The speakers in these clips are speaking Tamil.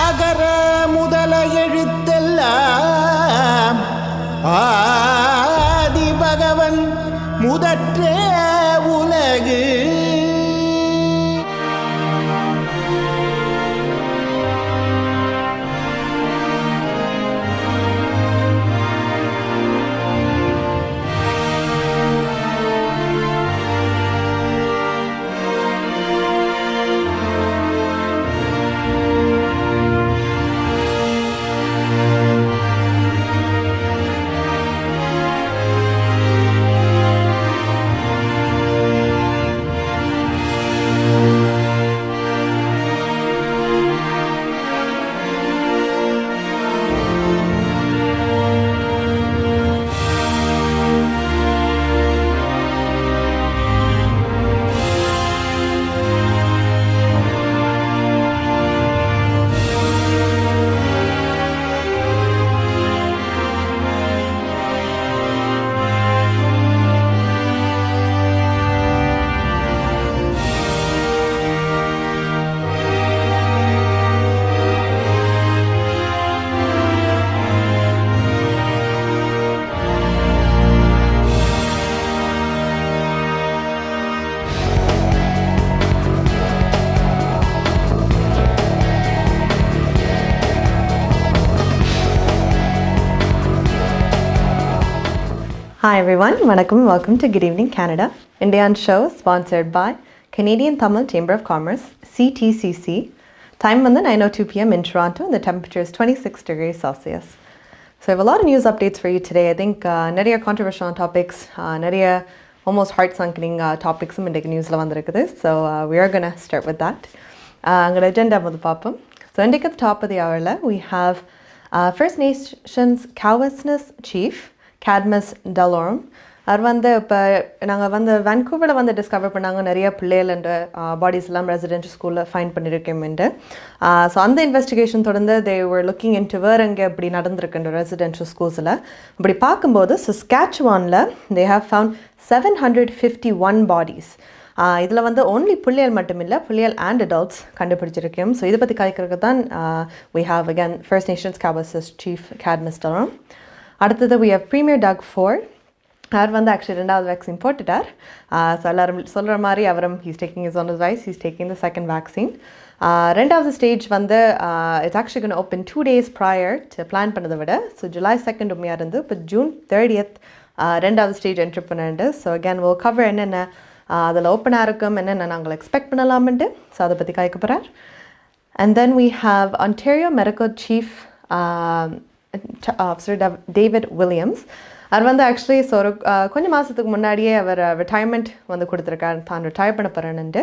அகர முதல எழுத்தெல்லாம் ஆதி பகவன் முதற்றே உலகு. Hi everyone, Vanakkam, welcome to Good Evening Canada. Indian show sponsored by Canadian Tamil Chamber of Commerce, CTCC. Time வந்து 9:02 p.m. in Toronto and the temperature is 26 degrees Celsius. So I have a lot of news updates for you today. I think நிறைய controversial topics, நிறைய almost heart-sunkening topics இன்றைக்கு நியூஸில் வந்திருக்குது. So we are going to start with that. அங்களோட agenda வந்து பார்ப்போம். So இன்றைக்கு at the top of the hour we have First Nations Cowessess Chief Cadmus Delorme. அவர் வந்து இப்போ நாங்கள் வந்து வான்கூவரில் வந்து டிஸ்கவர் பண்ணாங்க நிறைய பிள்ளைகள் என்ற பாடிஸ் எல்லாம் ரெசிடென்ஷியல் ஸ்கூலில் ஃபைண்ட் பண்ணியிருக்கேன்ட்டு. ஸோ அந்த இன்வெஸ்டிகேஷன் தொடர்ந்து தே வர் லுக்கிங் இன்டு வேறு எங்கே இப்படி நடந்திருக்குன்ற ரெசிடென்ஷியல் ஸ்கூல்ஸில் இப்படி பார்க்கும்போது சஸ்காச்சுவானில் தே ஹேவ் ஃபவுண்ட் 751 பாடிஸ். இதில் வந்து ஓன்லி புள்ளியல் மட்டும் இல்லை, புள்ளியல் அண்ட் அடல்ட்ஸ் கண்டுபிடிச்சிருக்கோம். ஸோ இதை பற்றி கலைக்கிறதுக்கு தான் we have again First Nations Cowessess Chief Cadmus Delorme. அடுத்தது we have Premier Doug Ford. அவர் வந்து ஆக்சுவலி 2வது வேக்சின் போட்டுட்டார். ஸோ எல்லாரும் சொல்கிற மாதிரி அவரும் he's taking is on advice, he's taking the second vaccine. 2வது ஸ்டேஜ் வந்து it's actually going to open 2 days prior to plan பண்ணதை விட. ஸோ July 2nd உண்மையாக இருந்து இப்போ June 30th 2வது ஸ்டேஜ் என்ட்ரி பண்ணிட்டு. ஸோ அகேன் we'll cover என்னென்ன அதில் ஓப்பனாக இருக்கும், என்னென்ன நாங்கள் எக்ஸ்பெக்ட் பண்ணலாம்ட்டு. ஸோ அதை பற்றி கலைக்க போகிறார். And then we have Ontario Medical Chief Officer David Williams. அவர் வந்து ஆக்சுவலி ஸோ ஒரு கொஞ்சம் மாதத்துக்கு முன்னாடியே அவர் ரிட்டையர்மெண்ட் வந்து கொடுத்துருக்காரு, தான் ரிட்டையர் பண்ண போகிறேன்ட்டு.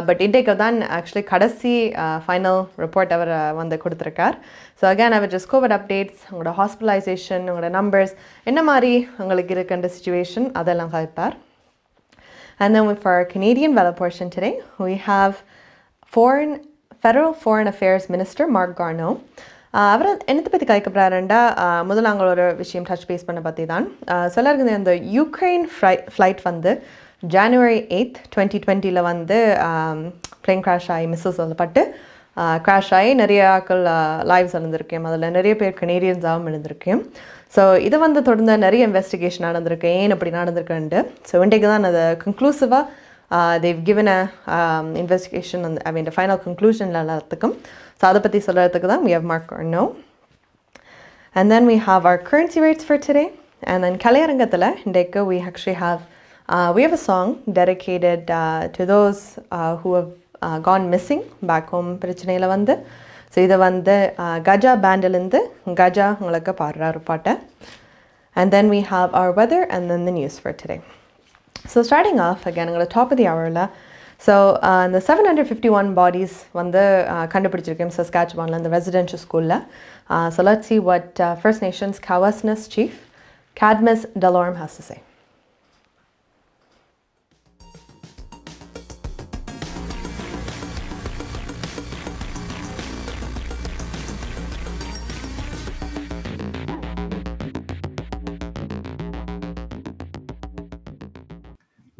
பட் இன்றைக்கு தான் ஆக்சுவலி கடைசி ஃபைனல் ரிப்போர்ட் அவர் வந்து கொடுத்துருக்கார். ஸோ அகேன் அவர் ஜஸ்ட் கோவிட் அப்டேட்ஸ், உங்களோட ஹாஸ்பிட்டலைசேஷன், உங்களோட நம்பர்ஸ் என்ன மாதிரி உங்களுக்கு இருக்கின்ற சிச்சுவேஷன் அதெல்லாம் கழிப்பார். And then for our Canadian Vela portion today, we have Federal Foreign Affairs Minister Marc Garneau. அவர் என்னத்தை பற்றி கலைக்கப்படுறாருண்டா முதல்ல நாங்கள் ஒரு விஷயம் டச் பேஸ் பண்ண பற்றி தான். எல்லாருக்கும் இந்த யுக்ரைன் ஃப்ளைட் வந்து January 8th 2020 வந்து பிளேன் கிராஷ் ஆகி மிஸ்ஸஸ் சொல்லப்பட்டு கிராஷ் ஆகி நிறைய ஆக்கள் லைவ்ஸ் இருந்திருக்கேன். அதில் நிறைய பேர் கனேடியன்ஸாகவும் இருந்திருக்கேன். ஸோ இதை வந்து தொடர்ந்து நிறைய இன்வெஸ்டிகேஷன் நடந்திருக்கு, ஏன் அப்படி நடந்திருக்குன்ட்டு. ஸோ இன்றைக்கு தான் அதை கன்க்ளூசிவாக they've given a investigation on, I mean the final conclusion எல்லாத்துக்கும். ஸோ அதை பற்றி சொல்கிறதுக்கு தான் we have Marc Garneau. And then we have our currency rates for today. And then கலையரங்கத்தில் இன்றைக்கு we actually have we have a song dedicated to those who have gone missing back home பிரச்சனையில் வந்து. ஸோ இதை வந்து கஜா பேண்டிலேருந்து கஜா உங்களுக்கு பாடுறாரு பாட்டை. And then we have our weather and then the news for today. So starting off again, I'm going to top of the hour. So the 751 bodies வந்து கண்டுபிடிச்சிருக்கேன் Saskatchewanல இந்த residential schoolல. So let's see what First Nations Cowessess Chief Cadmus Delorme has to say.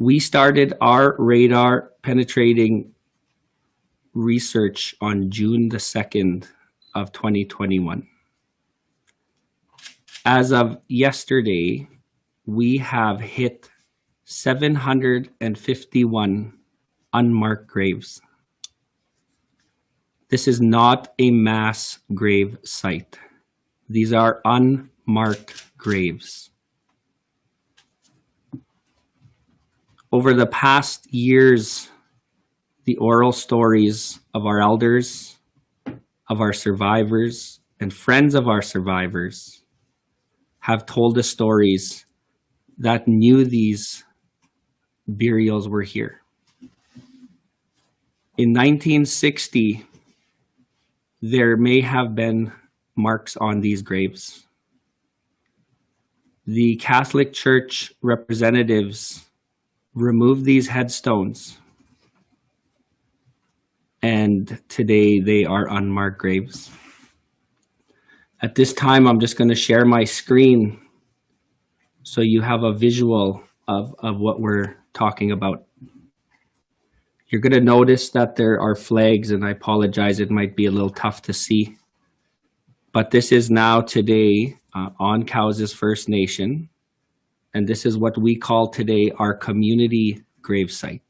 We started our radar penetrating research on June the 2nd of 2021. As of yesterday, we have hit 751 unmarked graves. This is not a mass grave site. These are unmarked graves. Over the past years, the oral stories of our elders, of our survivors, and friends of our survivors have told us stories that knew these burials were here. In 1960, there may have been marks on these graves. The Catholic Church representatives removed these headstones, and today they are unmarked graves. At this time, I'm just going to share my screen so you have a visual of what we're talking about. You're going to notice that there are flags, and I apologize, it might be a little tough to see. But this is now today on Cowessess First Nation, and this is what we call today our community gravesite.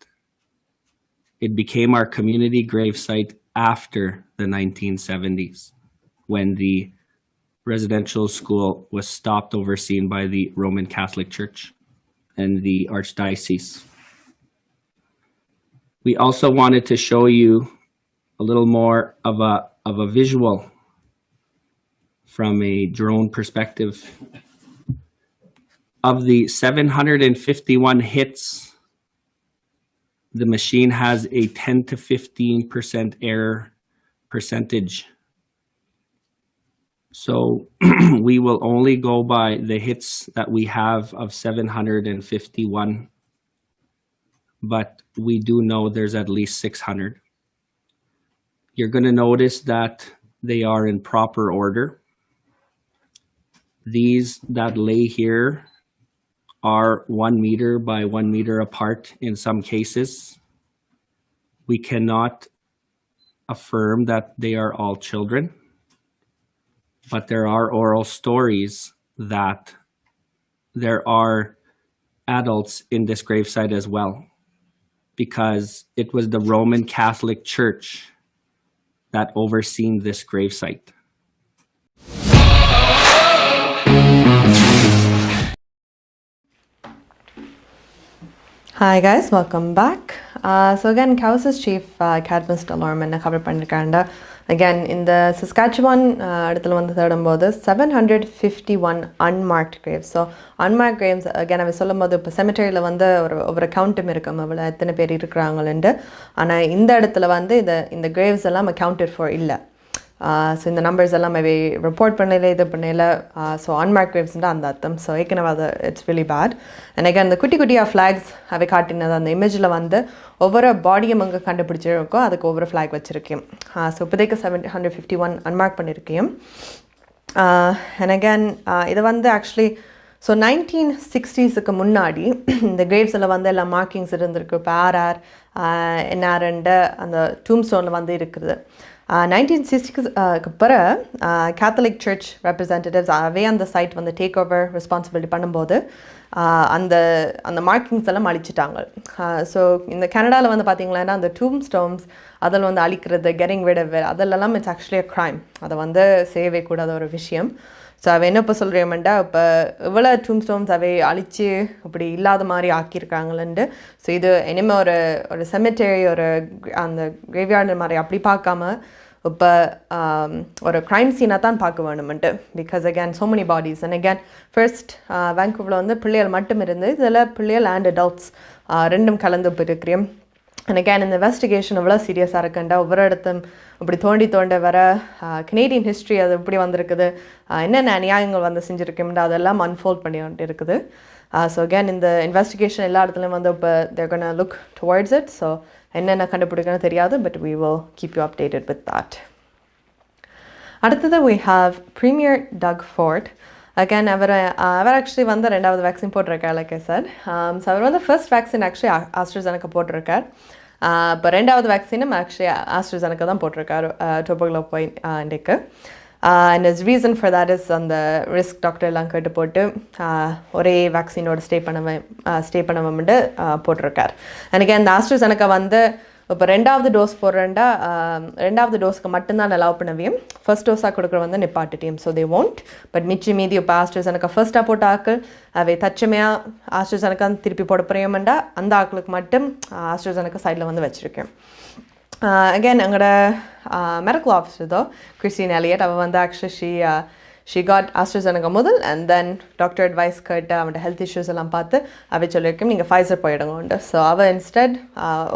It became our community gravesite after the 1970s, when the residential school was stopped overseen by the Roman Catholic Church and the Archdiocese. We also wanted to show you a little more of a visual from a drone perspective. Of the 751 hits, the machine has a 10 to 15% error percentage. So we will only go by the hits that we have of 751, but we do know there's at least 600. You're going to notice that they are in proper order. These that lay here are 1 meter by 1 meter apart in some cases. We cannot affirm that they are all children, but there are oral stories that there are adults in this gravesite as well, because it was the Roman Catholic Church that overseen this gravesite. Hi guys, welcome back. So again, Cowessess Chief Cadmus Delorme என்ன cover பண்ணிருக்காங்க. Again, in the Saskatchewan இடத்துல வந்து தேடும்போது 751 unmarked graves. So unmarked graves, again அவ சொல்லும்போது இப்போ cemeteryல வந்து ஒரு கவுண்ட்டும் இருக்கும், அவ்வளோ எத்தனை பேர் இருக்கிறாங்கன்னு. ஆனால் இந்த இடத்துல வந்து இந்த graves எல்லாம் accounted for இல்லை. ஸோ இந்த நம்பர்ஸ் எல்லாம் அவை ரிப்போர்ட் பண்ணல, இது பண்ணல. ஸோ அன்மார்க் கிரேவ்ஸ்ன்றா அந்த அர்த்தம். ஸோ ஏற்கனவே அது இட்ஸ் ரிலி பேட். எனக்கு அந்த குட்டி குட்டியாக ஃப்ளாக்ஸ் அவை காட்டினது அந்த இமேஜில் வந்து ஒவ்வொரு பாடியும் அங்கே கண்டுபிடிச்சிருக்கோ அதுக்கு ஒவ்வொரு ஃப்ளாக் வச்சுருக்கேன். ஸோ இப்போதைக்கு 751 அன்மார்க் பண்ணியிருக்கேன். அண்ட் அகேன் இது வந்து ஆக்சுவலி ஸோ 1960s முன்னாடி இந்த கிரேவ்ஸில் வந்து எல்லாம் மார்க்கிங்ஸ் இருந்திருக்கு. இப்போ ஆர்ஆர் என்ஆர்ண்டு அந்த டூம் ஸ்டோனில் வந்து இருக்குது. 1960க்கு பிறகு கேத்தலிக் சர்ச் ரெப்ரசன்டேட்டிவ்ஸ் அவே அந்த சைட் வந்து டேக் ஓவர் ரெஸ்பான்சிபிலிட்டி பண்ணும்போது அந்த அந்த மார்க்கிங்ஸ் எல்லாம் அழிச்சிட்டாங்க. ஸோ இந்த கனடாவில் வந்து பார்த்திங்களா அந்த டூம் ஸ்டோன்ஸ் அதில் வந்து அழிக்கிறது, கெட்டிங் ரிட் ஆஃப் இட், அதெல்லாம் இட்ஸ் ஆக்சுவலி அ க்ரைம். அதை வந்து செய்யவே கூடாத ஒரு விஷயம். ஸோ அவள் என்ன இப்போ சொல்கிறேன்டா, இப்போ இவ்வளோ டூம் ஸ்டோன்ஸ் அவை அழித்து இப்படி இல்லாத மாதிரி ஆக்கியிருக்காங்களேன்ட்டு. ஸோ இது இனிமேல் ஒரு செமெட்டரி ஒரு அந்த கிரேவ்யார்டு மாதிரி அப்படி பார்க்காம இப்போ ஒரு க்ரைம் சீனாக தான் பார்க்க வேணுமென்ட்டு. Because again so many bodies. And again first வேன்கூவரில் வந்து பிள்ளைகள் மட்டும் இருந்து இதில் பிள்ளைகள் அண்ட் அடல்ட்ஸ் ரெண்டும் கலந்து போயிருக்கிறேன். அண்ட் அகேன் இந்த இன்வெஸ்டிகேஷன் எவ்வளோ சீரியஸாக இருக்குண்டா, ஒவ்வொரு இடத்தும் இப்படி தோண்ட வர கனேடியன் ஹிஸ்ட்ரி அது எப்படி வந்திருக்குது, என்னென்ன அநியாயங்கள் வந்து செஞ்சுருக்கோம்டா அதெல்லாம் அன்ஃபோல்ட் பண்ணி வந்துட்டு இருக்குது. ஸோ அகேன் இந்த இன்வெஸ்டிகேஷன் எல்லா இடத்துலையும் வந்து இப்போ there gonna look towards it. So என்னென்ன கண்டுபிடிக்கணும்னு தெரியாது, but we will keep you updated with that. அடுத்தது we have Premier Doug Ford. Again அவர் ஆக்சுவலி வந்து 2வது வேக்சின் போட்டிருக்கார், லைக் ஐ செட். ஸோ அவர் வந்து ஃபர்ஸ்ட் வேக்சின் ஆக்சுவலி ஆஸ்ட்ராஜெனகா போட்டிருக்கார். இப்போ ரெண்டாவது வேக்சினும் ஆக்சுவலி ஆஸ்ட்ராசெனகா தான் போட்டிருக்காரு டோபோக்ளோபைன் இன்றைக்கு. And is reason for that is அந்த ரிஸ்க் டாக்டர் எல்லாம் கேட்டு போட்டு ஒரே வேக்சினோட ஸ்டே பண்ணவன்ட்டு போட்டிருக்கார். எனக்கு அந்த ஆஸ்ட்ராசெனகா வந்து இப்போ ரெண்டாவது டோஸ் போடுறேன்டா ரெண்டாவது டோஸ்க்கு மட்டும்தான் அலோவ் பண்ணவையும் ஃபர்ஸ்ட் டோஸாக கொடுக்குற வந்து நிப்பாட்டிட்டியும். ஸோ தே வாண்ட் பட் மீதி இப்போ ஆஸ்ட்ராசெனகா ஃபர்ஸ்ட்டாக போட்ட ஆக்கள் அவை தச்சமையாக ஆஸ்ட்ராசெனகா திருப்பி போட போறியமெண்டா அந்த ஆக்களுக்கு மட்டும் ஆஸ்ட்ராசெனகா சைடில் வந்து வச்சுருக்கேன். அகேன் எங்களோட மெடிக்கல் ஆஃபீஸர் தான் கிறிஸ்டின் எலியட் அவள் வந்து ஆக்சுவலி she got AstraZeneca முதல் and then டாக்டர் அட்வைஸ் கேட்டு அவனோட ஹெல்த் இஷ்யூஸ் எல்லாம் பார்த்து அவை சொல்லியிருக்கேன் நீங்கள் ஃபைசர் போயிடுங்க உண்டு. ஸோ அவள் இன்ஸ்டெட்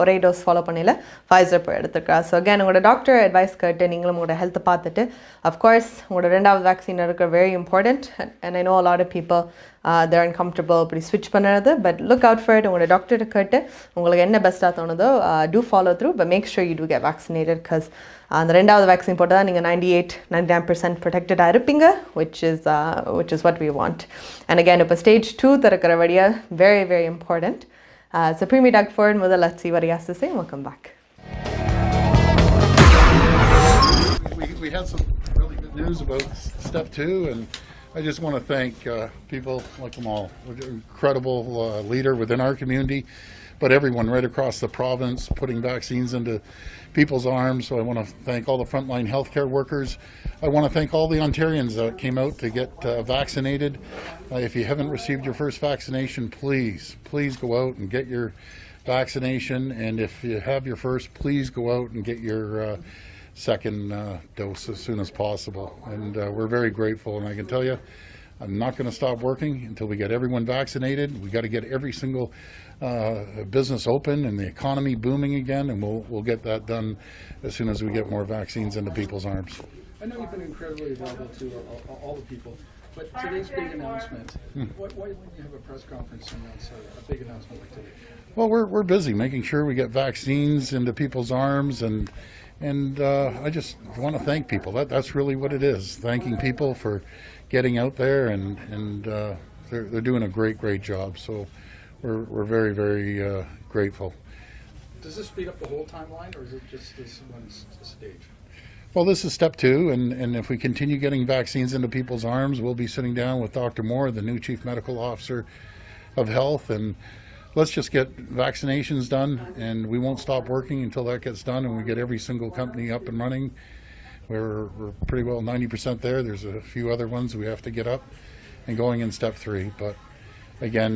ஒரே டோஸ் ஃபாலோ பண்ணல ஃபைசர் போய் எடுத்துருக்கா. ஸோ அகேன் உங்களோட டாக்டர் அட்வைஸ் கேட்டு நீங்களும் உங்களோட ஹெல்த்தை பார்த்துட்டு அஃப்கோர்ஸ் உங்களோட ரெண்டாவது வேக்சின் இருக்கிற very important. And I know a lot of people they're uncomfortable இப்படி ஸ்விட்ச் பண்ணுறது. But look out for it. உங்களோட டாக்டர்கிட்ட கேட்டு உங்களுக்கு என்ன பெஸ்ட்டாக தோணுதோ do follow through but make sure you do get vaccinated. Because அந்த ரெண்டாவது வேக்சின் போட்டால் நீங்கள் 99% ப்ரொடெக்டடாக இருப்பீங்க which is what we want. And again இப்போ stage 2 திறக்கிற வழியாக very very important. So Premier Doug Ford முதல்ல let's see what he has to say and we'll come back. We had some really good news about step 2 and I just want to thank people like them all. Incredible leader within our community, but everyone right across the province putting vaccines into people's arms. So I want to thank all the frontline healthcare workers. I want to thank all the Ontarians that came out to get vaccinated. If you haven't received your first vaccination, please go out and get your vaccination. And if you have your first, please go out and get your second dose as soon as possible. And we're very grateful. And I can tell you, I'm not going to stop working until we get everyone vaccinated. We got to get every single business open and the economy booming again, and we'll get that done as soon as we get more vaccines into people's arms. I know you've been incredibly available to all the people, but today's big announcement, why wouldn't you have a press conference and announce a big announcement like today? Well, we're busy making sure we get vaccines into people's arms, and I just want to thank people. That's really what it is, thanking people for getting out there, and they're doing a great job. So we're very very grateful. Does this speed up the whole timeline, or is it just this one stage? Well, this is step 2, and if we continue getting vaccines into people's arms, we'll be sitting down with Dr. Moore, the new Chief Medical Officer of Health, and let's just get vaccinations done, and we won't stop working until that gets done and we get every single company up and running. We're pretty well 90% there. There's a few other ones we have to get up and going in step 3. But again,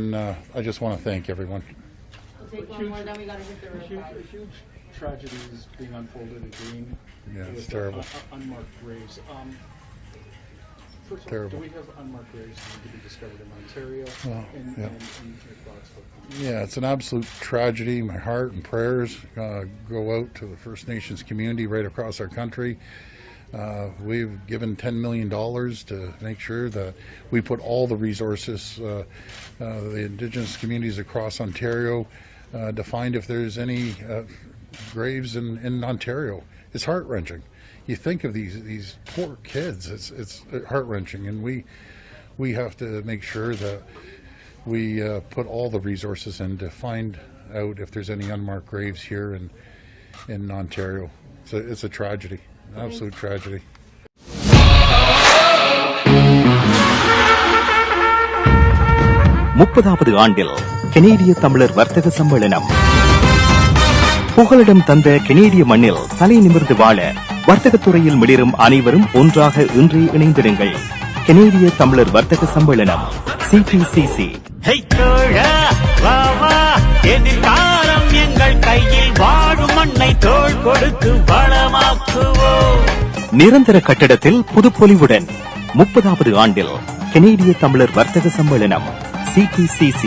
I just want to thank everyone. We'll take one more, then we got to hit the road. A huge tragedy is being unfolded again. Yeah, it's with terrible. Unmarked graves. First of all, Terrible. do we have unmarked graves that need to be discovered in Ontario and New Brunswick? Yeah, it's an absolute tragedy. My heart and prayers go out to the First Nations community right across our country. We've given $10 million to make sure that we put all the resources, the Indigenous communities across Ontario, to find if there's any graves in Ontario. It's heart-wrenching. You think of these poor kids. It's heart-wrenching, and we have to make sure that we put all the resources in to find out if there's any unmarked graves here in Ontario. It's a tragedy, an absolute tragedy. முப்பதாவது ஆண்டில் கனேடிய தமிழர் வர்த்தக சம்மேளனம் புகலிடம் தந்த கனேடிய மண்ணில் தலை நிமிர்ந்து வாழ வர்த்தகத்துறையில் மிளிரும் அனைவரும் ஒன்றாக இன்றே இணைந்திருங்கள். கனேடிய தமிழர் வர்த்தக சம்மேளனம் CTCC. எதிர்காலம் எங்கள் கையில் வாழும் மண்ணை தோள் கொடுத்து வளமாக்குவோம். நிரந்தர கட்டடத்தில் புதுப்பொலிவுடன் 30வது ஆண்டில் கனேடிய தமிழர் வர்த்தக சம்மேளனம் CTCC.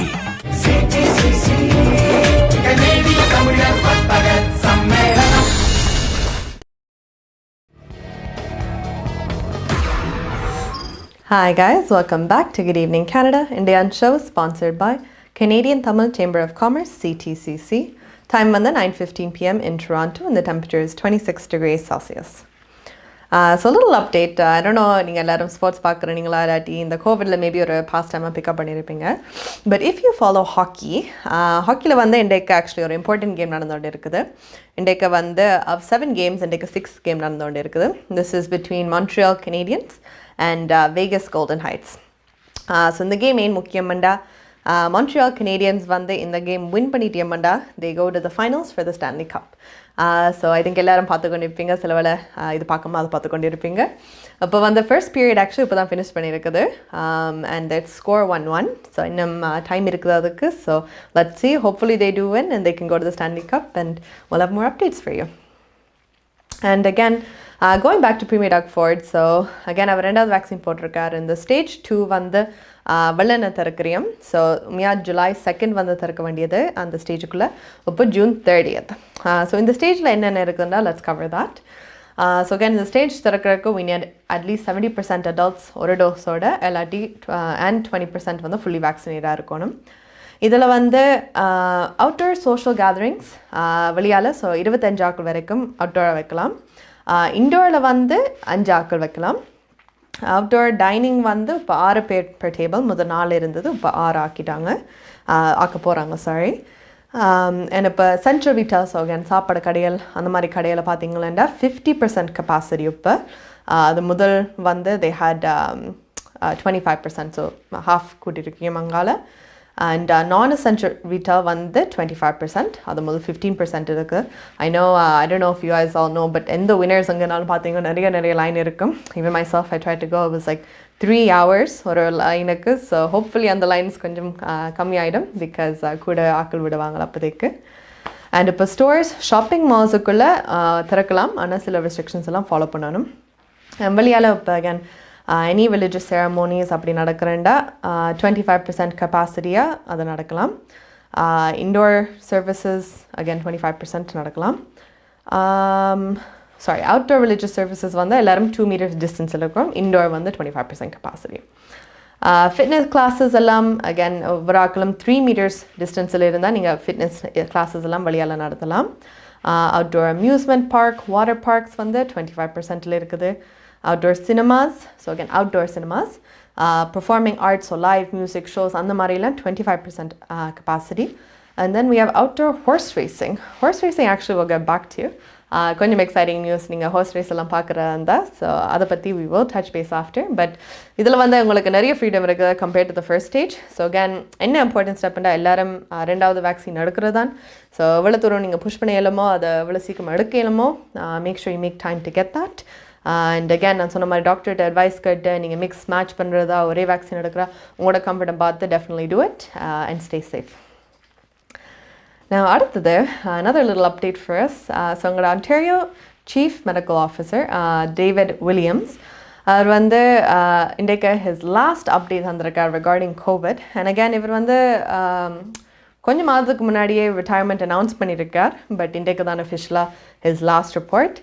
Hi guys, welcome back to Good Evening Canada. Indian show sponsored by Canadian Tamil Chamber of Commerce, CTCC. Time on the 9:15 p.m. in Toronto and the temperature is 26 degrees Celsius. So a little update. I don't know நீங்கள் எல்லாரும் ஸ்போர்ட்ஸ் பார்க்குறீங்களா இல்லாட்டி இந்த கோவிடில் மேபி ஒரு பாஸ்ட் டைமாக பிக்கப் பண்ணியிருப்பீங்க. But if you follow hockey, ஹாக்கியில் வந்து இன்றைக்கு ஆக்சுவலி ஒரு இம்பார்ட்டன்ட் கேம் நடந்துகிட்டு இருக்குது. இன்றைக்கு வந்து 7 கேம்ஸ், இன்றைக்கு 6 கேம் நடந்துகிட்டு இருக்குது. This is between Montreal Canadiens and Vegas Golden Knights. So இந்த கேம் ஏன் முக்கியமாண்டா, Montreal Canadiens வந்து இந்த கேம் வின் பண்ணிட்டியம்மாண்டா they go to the finals for the Stanley Cup. So I think எல்லாரும் பார்த்து கொண்டு இருப்பீங்க, சில வேளை இது பார்க்காம அதை பார்த்து கொண்டு இருப்பீங்க. அப்போ வந்து ஃபர்ஸ்ட் பீரியட் ஆக்சுவலி இப்போ தான் ஃபினிஷ் பண்ணியிருக்குது அண்ட் தட் ஸ்கோர் 1-1. ஸோ இன்னும் டைம் இருக்குது அதுக்கு. So let's see, hopefully they do win and they can go to the Stanley Cup and we'll have more updates for you. And again, going back to Premier Doug Ford, so again அவர் 2வது வேக்சின் போட்டிருக்காரு. இந்த ஸ்டேஜ் 2 வந்து வெள்ளன திறக்கிறியம். ஸோ ஜூலை 2 வந்து திறக்க வேண்டியது அந்த ஸ்டேஜுக்குள்ளே. இப்போ ஜூன் 30th. ஸோ இந்த ஸ்டேஜில் என்னென்ன இருக்குதுன்னா let's cover that. So again இந்த ஸ்டேஜ் திறக்கிறதுக்கு we need at least 70% adults ஒரு டோஸோட இல்லாட்டி and 20% வந்து ஃபுல்லி வேக்சினேட்டாக இருக்கணும். இதில் வந்து அவுட்டோர் சோஷியல் கேதரிங்ஸ் வெளியால், ஸோ 25 ஆக்கள் வரைக்கும் அவுட்டோராக வைக்கலாம். இண்டோரில் வந்து 5 ஆக்கள் வைக்கலாம். அவுட்டோர் டைனிங் வந்து இப்போ 6 பேர் per டேபிள், முதல் 4 இருந்தது, இப்போ 6 ஆக்க போகிறாங்க. சாரி. அண்ட் இப்போ சென்ட்ரல் வீட்டாஸ் ஆகன் சாப்பாடு கடைகள் அந்த மாதிரி கடையில் பார்த்தீங்களா 50% கெப்பாசிட்டி. இப்போ அது முதல் வந்து they had 25%, ஸோ half கூட்டியிருக்கீங்க அங்கால. அண்ட் non-essential retail வந்து 25%, அது முதல் 15% இருக்குது. I know, I don't know if you guys all know, but எந்த winners அங்கேனாலும் பார்த்தீங்கன்னா நிறைய லைன் இருக்கும். Even myself, I tried to go, it was like 3 hours ஒரு லைனுக்கு. ஸோ ஹோப்ஃபுல்லி அந்த லைன்ஸ் கொஞ்சம் கம்மியாயிடும் பிகாஸ் கூட ஆக்கள் விடுவாங்களா அப்போதைக்கு. அண்ட் இப்போ ஸ்டோர்ஸ் ஷாப்பிங் மால்ஸுக்குள்ளே திறக்கலாம், ஆனால் சில ரெஸ்ட்ரிக்ஷன்ஸ் எல்லாம் ஃபாலோ பண்ணணும். வெளியால் இப்போ அகேன் எனி ரிலிஜியஸ் செரமோனிஸ் அப்படி நடக்கிறேன்டா 25% கெப்பாசிட்டியாக அது நடக்கலாம். இண்டோர் சர்வீசஸ் அகேன் 25% நடக்கலாம். சாரி, அவுட்டோர் ரிலிஜியஸ் சர்வீசஸ் வந்து எல்லோரும் 2 meters டிஸ்டன்ஸில் இருக்கும். இண்டோர் வந்து 25% கெப்பாசிட்டி. ஃபிட்னஸ் கிளாஸஸ் எல்லாம் அகேன் ஒவ்வொரு ஆக்களும் 3 meters டிஸ்டன்ஸில் இருந்தால் நீங்கள் ஃபிட்னஸ் கிளாஸஸ் எல்லாம் வெளியால் நடத்தலாம். Outdoor amusement park, water parks வந்து 25%ல் இருக்குது. Outdoor cinemas, so again outdoor cinemas, performing arts, so live music shows அந்த மாதிரிலாம் 25% capacity. And then we have outdoor horse racing. Horse racing actually we'll get back to. கொஞ்சம் எக்ஸைட்டிங் நியூஸ், நீங்கள் ஹார்ஸ் ரேஸ் எல்லாம் பார்க்குறதா, ஸோ அதை பற்றி we will touch base after. But இதில் வந்து உங்களுக்கு நிறைய ஃப்ரீடம் இருக்குது compared to the first stage. So again என்ன இம்பார்ட்டன்ட் ஸ்டெப்னா எல்லாரும் 2வது வேக்சின் எடுக்கிறது தான். ஸோ எவ்வளோ தூரம் நீங்கள் புஷ் பண்ண இயலுமோ அதை எவ்வளோ சீக்கிரம் எடுக்க இயலுமோ make sure you make time to get that. And again நான் சொன்ன மாதிரி டாக்டர்கிட்ட அட்வைஸ் கேட்டு நீங்கள் மிக்ஸ் மேட்ச் பண்ணுறதா ஒரே வேக்சின் எடுக்கிறா உங்களோட கம்ஃபர்ட்டை பார்த்து definitely do it and stay safe. நான் அடுத்தது another little update for us. So உங்களோட Ontario Chief Medical Officer David Williams அவர் வந்து இன்றைக்கு his last update வந்திருக்கார் regarding COVID. And again இவர் வந்து கொஞ்சம் மாதத்துக்கு முன்னாடியே ரிட்டையர்மெண்ட் அனௌன்ஸ் பண்ணியிருக்கார். பட் இன்றைக்கு தான் அஃபிஷியலாக his last report.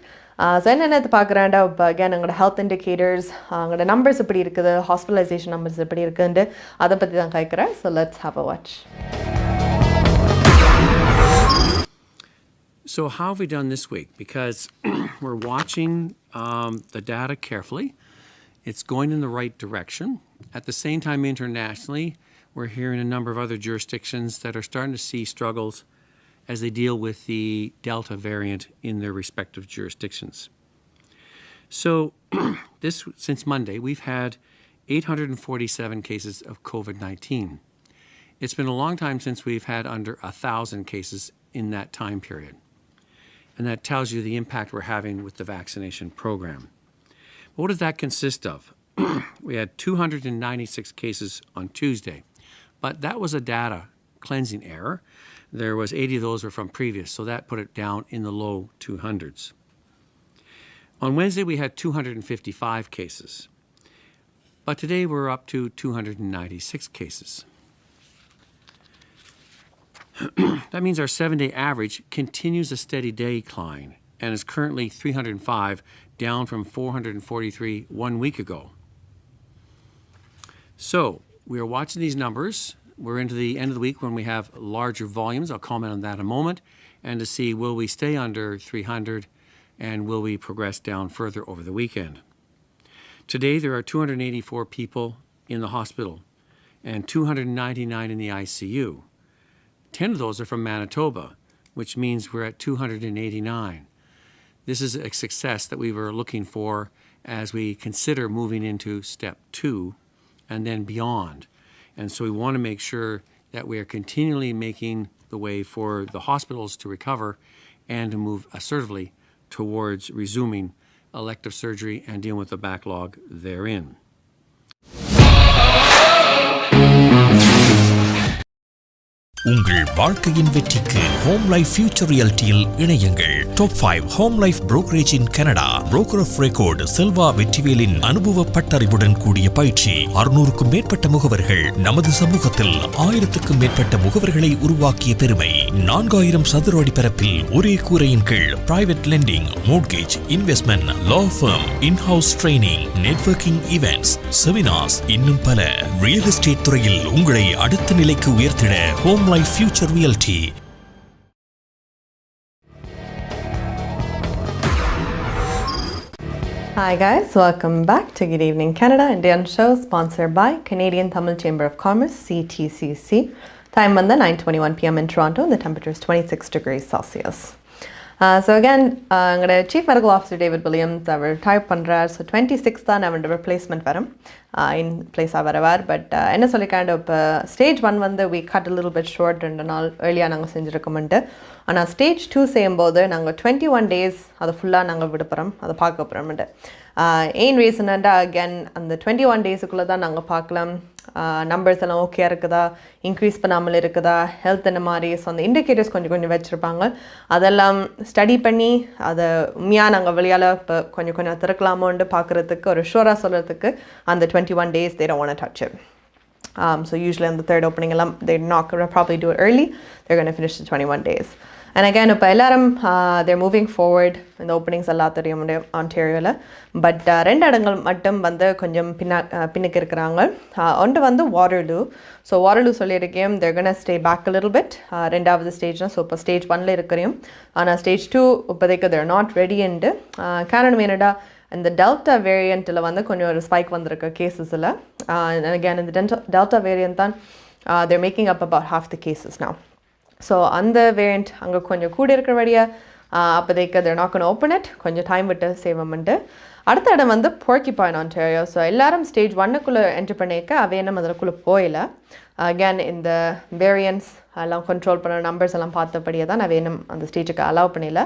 ஸோ என்னென்ன பார்க்குறாண்டா இப்போ அகேன் எங்களோட ஹெல்த் இண்டிகேட்டர்ஸ், அவங்களோட நம்பர்ஸ் எப்படி இருக்குது, ஹாஸ்பிட்டலைசேஷன் நம்பர்ஸ் எப்படி இருக்குதுன்ட்டு அதை பற்றி தான் கேட்குறேன். So let's have a watch. So how have we done this week? Because we're watching the data carefully. It's going in the right direction. At the same time, internationally, we're hearing a number of other jurisdictions that are starting to see struggles as they deal with the Delta variant in their respective jurisdictions. So since Monday, we've had 847 cases of COVID-19. It's been a long time since we've had under 1,000 cases in that time period. And that tells you the impact we're having with the vaccination program. What does that consist of? We had 296 cases on Tuesday, but that was a data cleansing error. There was 80 of those were from previous, so that put it down in the low 200s. On Wednesday, we had 255 cases. But today, we're up to 296 cases. That means our 7-day average continues a steady decline and is currently 305, down from 443 1 week ago. So, we are watching these numbers. We're into the end of the week when we have larger volumes. I'll comment on that in a moment. And to see, will we stay under 300 and will be progressed down further over the weekend. Today, there are 284 people in the hospital and 299 in the ICU. 10 of those are from Manitoba, which means we're at 289. This is a success that we were looking for as we consider moving into step 2 and then beyond. And so we want to make sure that we are continually making the way for the hospitals to recover and to move assertively towards resuming elective surgery and dealing with the backlog therein. உங்கள் வாழ்க்கையின் வெற்றிக்கு ஹோம் லைஃப் ஃபியூச்சர் ரியாலிட்டியில் இணையுங்கள். Top 5 Home Life brokerage in Canada. Broker of record Selva வெற்றிவேலின் அனுபவ பட்டறிவுடன் கூடிய பயிற்சி. 600க்கும் மேற்பட்ட முகவர்கள் நமது சமூகத்தில் 1000க்கும் மேற்பட்ட முகவர்களை உருவாக்கிய பெருமை. 4000 சதுர அடி பரப்பில் ஒரே கூரையின் கீழ் private lending, mortgage, investment, law firm, in house training, networking events, seminars, இன்னும் பல. ரியல் எஸ்டேட் துறையில் உங்களை அடுத்த நிலைக்கு உயர்த்திட Home Life Future Reality. Hi guys, welcome back to Good Evening Canada, Indian show sponsored by Canadian Tamil Chamber of Commerce, CTCC. Time on the 9:21 p.m. in Toronto and the temperature is 26 degrees Celsius. So again, Chief Medical Officer David Williams retired பண்றார். So 26th தான் அவரோட replacement வரும் in place ஆவரவார். But என்ன சொல்லிக்காண்ட இப்போ stage 1 வந்து we cut a little bit short 2 நாள் early நாங்கள் செஞ்சுருக்கோம்ட்டு. ஆனால் stage 2 செய்யும்போது நாங்கள் 21 days அதை ஃபுல்லாக நாங்கள் விடுப்புறோம், அதை பார்க்க போகிறோம்ட்டு. ஏன் ரீசன்டா அகேன் அந்த 21 டேஸுக்குள்ளே தான் நாங்கள் பார்க்கலாம் நம்பர்ஸ் எல்லாம் ஓகே இருக்குதா, இன்க்ரீஸ் பண்ணாமல் இருக்குதா, ஹெல்த் என்ன மாதிரி. ஸோ அந்த இண்டிகேட்டர்ஸ் கொஞ்சம் கொஞ்சம் வச்சுருப்பாங்க. அதெல்லாம் ஸ்டடி பண்ணி அதை உண்மையாக நாங்கள் வெளியால் இப்போ கொஞ்சம் திறக்கலாமோன்னு பார்க்குறதுக்கு ஒரு ஷூராக சொல்கிறதுக்கு அந்த 21 days they don't want to touch it. So usually on the third opening they're not going to probably do it early. They're going to finish the 21 days. And again, இப்போ எல்லாரும் they're moving forward in the openings எல்லாத்தையும் ஆன்டேரியோவில். பட் 2 இடங்கள் மட்டும் வந்து கொஞ்சம் பின்னுக்கு இருக்கிறாங்க. ஒன்று வந்து வாட்டர்லூ. ஸோ வாட்டர்லூ சொல்லியிருக்கேன் they're going to stay back a little bit. 2வது ஸ்டேஜ்னா ஸோ இப்போ stage 1ல இருக்கிறையும். ஆனால் stage 2 இப்போதைக்கு they're not ready and காரணம் என்னடா இந்த டெல்டா வேரியண்ட்டில் வந்து கொஞ்சம் ஒரு ஸ்பைக் வந்திருக்கு கேசஸில். அகேன் இந்த டெல்டா வேரியண்ட் தான் they're making up about half the cases now. So அந்த வேரியண்ட் அங்கே கொஞ்சம் கூட இருக்கிறபடியாக அப்போதைக்கு they're not going to open it. கொஞ்சம் டைம் விட்டு சேவமெண்ட்டு. அடுத்த இடம் வந்து Porcupine, Ontario. ஸோ எல்லாரும் ஸ்டேஜ் 1க்குள்ளே என்ட்ரு பண்ணிக்க அவையனும் அதற்குள்ளே போயில. அகேன் இந்த வேரியன்ட்ஸ் எல்லாம் கண்ட்ரோல் பண்ண நம்பர்ஸ் எல்லாம் பார்த்தபடியே தான் நான் வேணும் அந்த ஸ்டேஜுக்கு அலோவ் பண்ணல.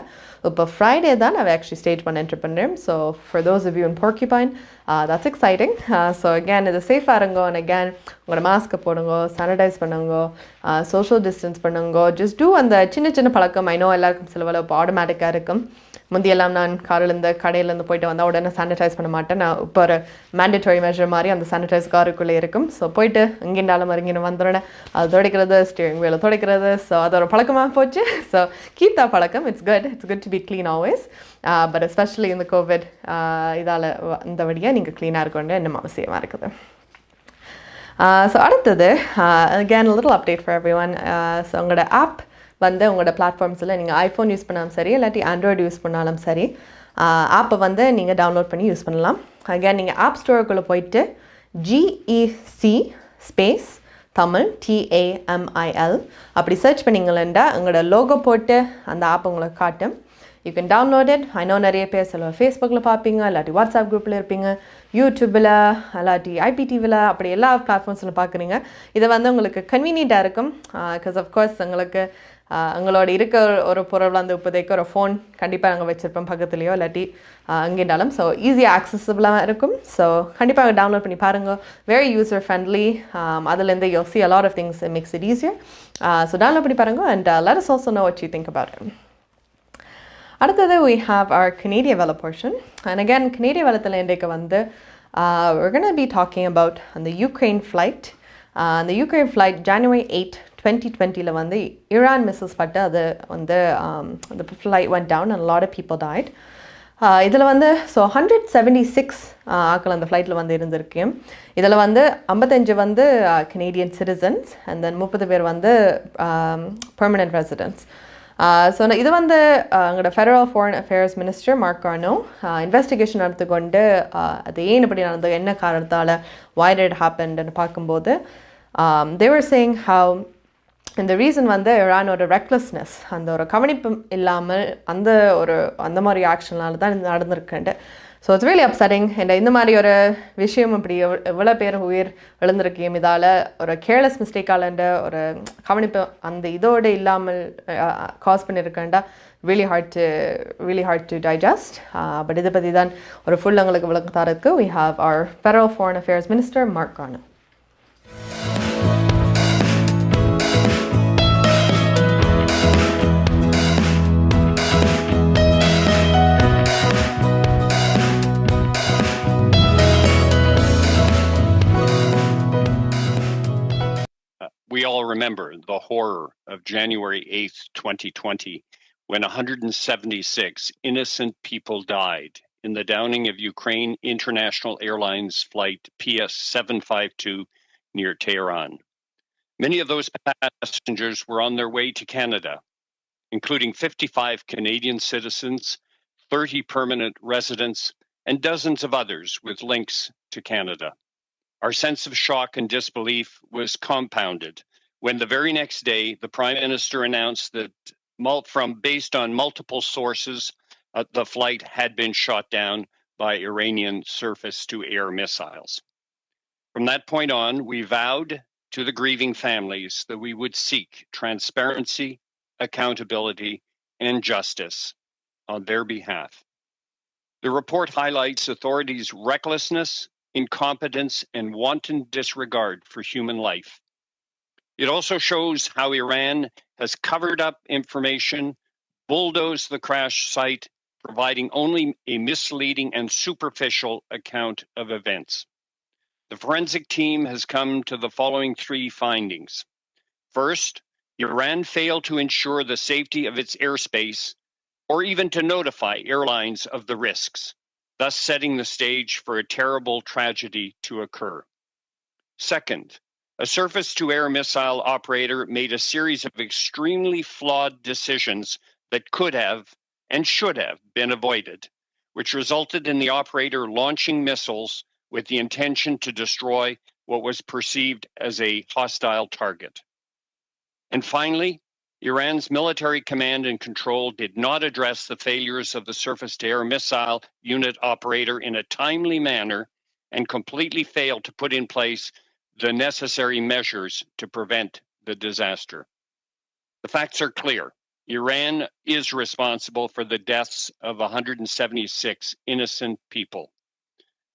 இப்போ ஃப்ரைடே தான் நான் ஆக்சுவலி ஸ்டேஜ் 1 என்ட்ரு பண்ணுறேன். So for those of you in Porcupine, that's exciting. So again இது சேஃபாக இருங்கோ. அண்ட் அகேன் உங்களோட மாஸ்க்கை போடுங்கோ, சானிடைஸ் பண்ணுங்கோ, சோஷியல் டிஸ்டன்ஸ் பண்ணுங்கோ. ஜஸ்ட் டூ அந்த சின்ன பழக்கம். ஐநோ எல்லாருக்கும் சில வேலை இப்போ ஆட்டோமேட்டிக்காக இருக்கும். முந்தியெல்லாம் நான் காரிலேருந்து கடையிலேருந்து போயிட்டு வந்தால் உடனே சானிடைஸ் பண்ண மாட்டேன். நான் இப்போ ஒரு மேண்டேட்டரி மெஷர் மாதிரி அந்த சானிடைஸ் காருக்குள்ளே இருக்கும். ஸோ போயிட்டு இங்கிண்டாலும் இறங்கின்னு வந்துடுறேன். அது துடைக்கிறது, ஸ்டீரிங் வீலை துடைக்கிறது. ஸோ அது ஒரு பழக்கமாக போச்சு. ஸோ கீப் தா பழக்கம். It's good to be clean always. But especially இந்த கோவிட் இதால் இந்த வழியாக நீங்கள் க்ளீனாக இருக்க வேண்டிய இன்னும் அவசியமாக இருக்குது. ஸோ அடுத்தது again little update for every one. So உங்களோட ஆப் வந்து உங்களோட பிளாட்ஃபார்ம்ஸில் நீங்கள் ஐஃபோன் யூஸ் பண்ணாலும் சரி, இல்லாட்டி ஆண்ட்ராய்டு யூஸ் பண்ணாலும் சரி, ஆப்பை வந்து நீங்கள் டவுன்லோட் பண்ணி யூஸ் பண்ணலாம். அகேன் நீங்கள் ஆப் ஸ்டோருக்குள்ளே போயிட்டு GEC ஸ்பேஸ் தமிழ் TAMIL அப்படி சர்ச் பண்ணிங்களா உங்களோட லோகோ போட்டு அந்த ஆப் உங்களுக்கு காட்டும். You can download it. I know நிறைய பேர் சில ஃபேஸ்புக்கில் பார்ப்பீங்க, இல்லாட்டி வாட்ஸ்அப் குரூப்பில் இருப்பீங்க, யூடியூப்பில் இல்லாட்டி IPTVயில் அப்படி எல்லா பிளாட்ஃபார்ம்ஸில் பார்க்குறீங்க. இதை வந்து உங்களுக்கு கன்வீனியண்ட்டாக இருக்கும். பிகாஸ் ஆஃப்கோர்ஸ் உங்களுக்கு எங்களோட இருக்க ஒரு பொருள் வந்து இப்போதைக்கு ஒரு ஃபோன் கண்டிப்பாக நாங்கள் வச்சுருப்போம் பக்கத்துலேயோ இல்லாட்டி அங்கேண்டாலும். ஸோ ஈஸியாக ஆக்சஸபிளாக இருக்கும். ஸோ கண்டிப்பாக டவுன்லோட் பண்ணி பாருங்கள். Very user friendly. அதுலேருந்து you'll see a lot of things that makes it easier. So download பண்ணி பாருங்கள். And let us also know what you think about it. அடுத்தது we have our Canadian Vela portion. And again, Canadian Velaத்தில் இன்றைக்கு வந்து we're going to be talking about the Ukraine flight. The Ukraine flight January 8, 2020 வந்து Iran missiles பட்டு அது வந்து the flight went down and a lot of people died. இதில் வந்து ஸோ 176 ஆக்கள் அந்த ஃப்ளைட்டில் வந்து இருந்திருக்கேன். இதில் வந்து 55 வந்து கனேடியன் சிட்டிசன்ஸ் அண்ட் தென் 30 பேர் வந்து பெர்மனன்ட் ரெசிடென்ட்ஸ். ஸோ இது வந்து எங்களோட federal foreign affairs minister Mark Garneau investigation எடுத்துக்கொண்டு அது ஏன் இப்படி நடந்தது, என்ன காரணத்தால், why did it happened பார்க்கும்போது they were saying how இந்த ரீசன் வந்து இரானோட ரெக்லெஸ்னஸ், அந்த ஒரு கவனிப்பு இல்லாமல் அந்த மாதிரி ஆக்ஷனால தான் இது நடந்திருக்குண்டு. So it's really upsetting. இந்த மாதிரி ஒரு விஷயம் இப்படி எவ்வளோ பேர் உயிர் எழுந்திருக்கையும் இதால் ஒரு கேர்லெஸ் மிஸ்டேக்காலண்ட ஒரு கவனிப்பு அந்த இதோடு இல்லாமல் காஸ் பண்ணியிருக்கேன்டா really hard to digest. But இதை பற்றி தான் ஒரு ஃபுல் எங்களுக்கு விளக்கம் தரதுக்கு we have our Federal Foreign Affairs Minister Marc Garneau. We all remember the horror of January 8th, 2020, when 176 innocent people died in the downing of Ukraine International Airlines flight PS752 near Tehran. Many of those passengers were on their way to Canada, including 55 Canadian citizens, 30 permanent residents, and dozens of others with links to Canada. Our sense of shock and disbelief was compounded when the very next day the Prime Minister announced that based on multiple sources, the flight had been shot down by Iranian surface-to-air missiles. From that point on, we vowed to the grieving families that we would seek transparency, accountability, and justice on their behalf. The report highlights authorities' recklessness, incompetence, and wanton disregard for human life. It also shows how Iran has covered up information, bulldozed the crash site, providing only a misleading and superficial account of events. The forensic team has come to the following three findings. First, Iran failed to ensure the safety of its airspace or even to notify airlines of the risks, thus setting the stage for a terrible tragedy to occur. Second, a surface-to-air missile operator made a series of extremely flawed decisions that could have and should have been avoided, which resulted in the operator launching missiles with the intention to destroy what was perceived as a hostile target. And finally, Iran's military command and control did not address the failures of the surface-to-air missile unit operator in a timely manner and completely failed to put in place the necessary measures to prevent the disaster. The facts are clear. Iran is responsible for the deaths of 176 innocent people.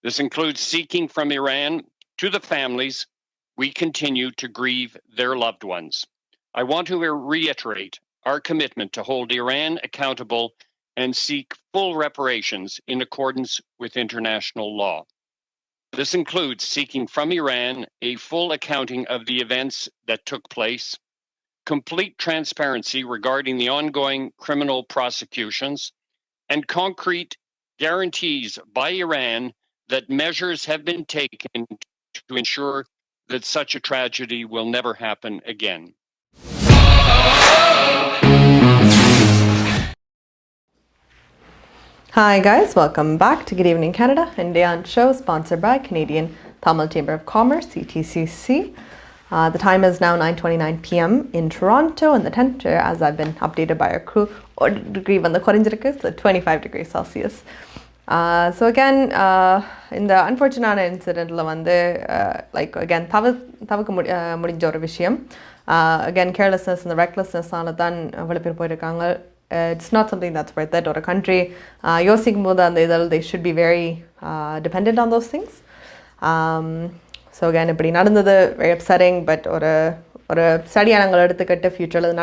This includes seeking from Iran to the families we continue to grieve their loved ones. I want to reiterate our commitment to hold Iran accountable and seek full reparations in accordance with international law. This includes seeking from Iran a full accounting of the events that took place, complete transparency regarding the ongoing criminal prosecutions, and concrete guarantees by Iran that measures have been taken to ensure that such a tragedy will never happen again. Hi guys, welcome back to Good Evening Canada, Indian show sponsored by Canadian Tamil Chamber of Commerce, CTCC. The time is now 9:29 p.m. in Toronto, and the temperature, as I've been updated by our crew, 1 degree on the Korinjirikku, so 25 degrees Celsius. So again, in the unfortunate incident, like again, தவிர்க்க முடிஞ்ச ஒரு விஷயம். Again, carelessness and the recklessness ஆல தான் அவ்வளோ பேர் போயிருக்காங்க. It's not something that's worth it. Or a country, யோசிக்கும் போது அந்த இதில் they should be very dependent on those things. So again, இப்படி நடந்தது very upsetting, but ஒரு ஸ்டடியாக நாங்கள் எடுத்துக்கிட்டு ஃப்யூச்சரில்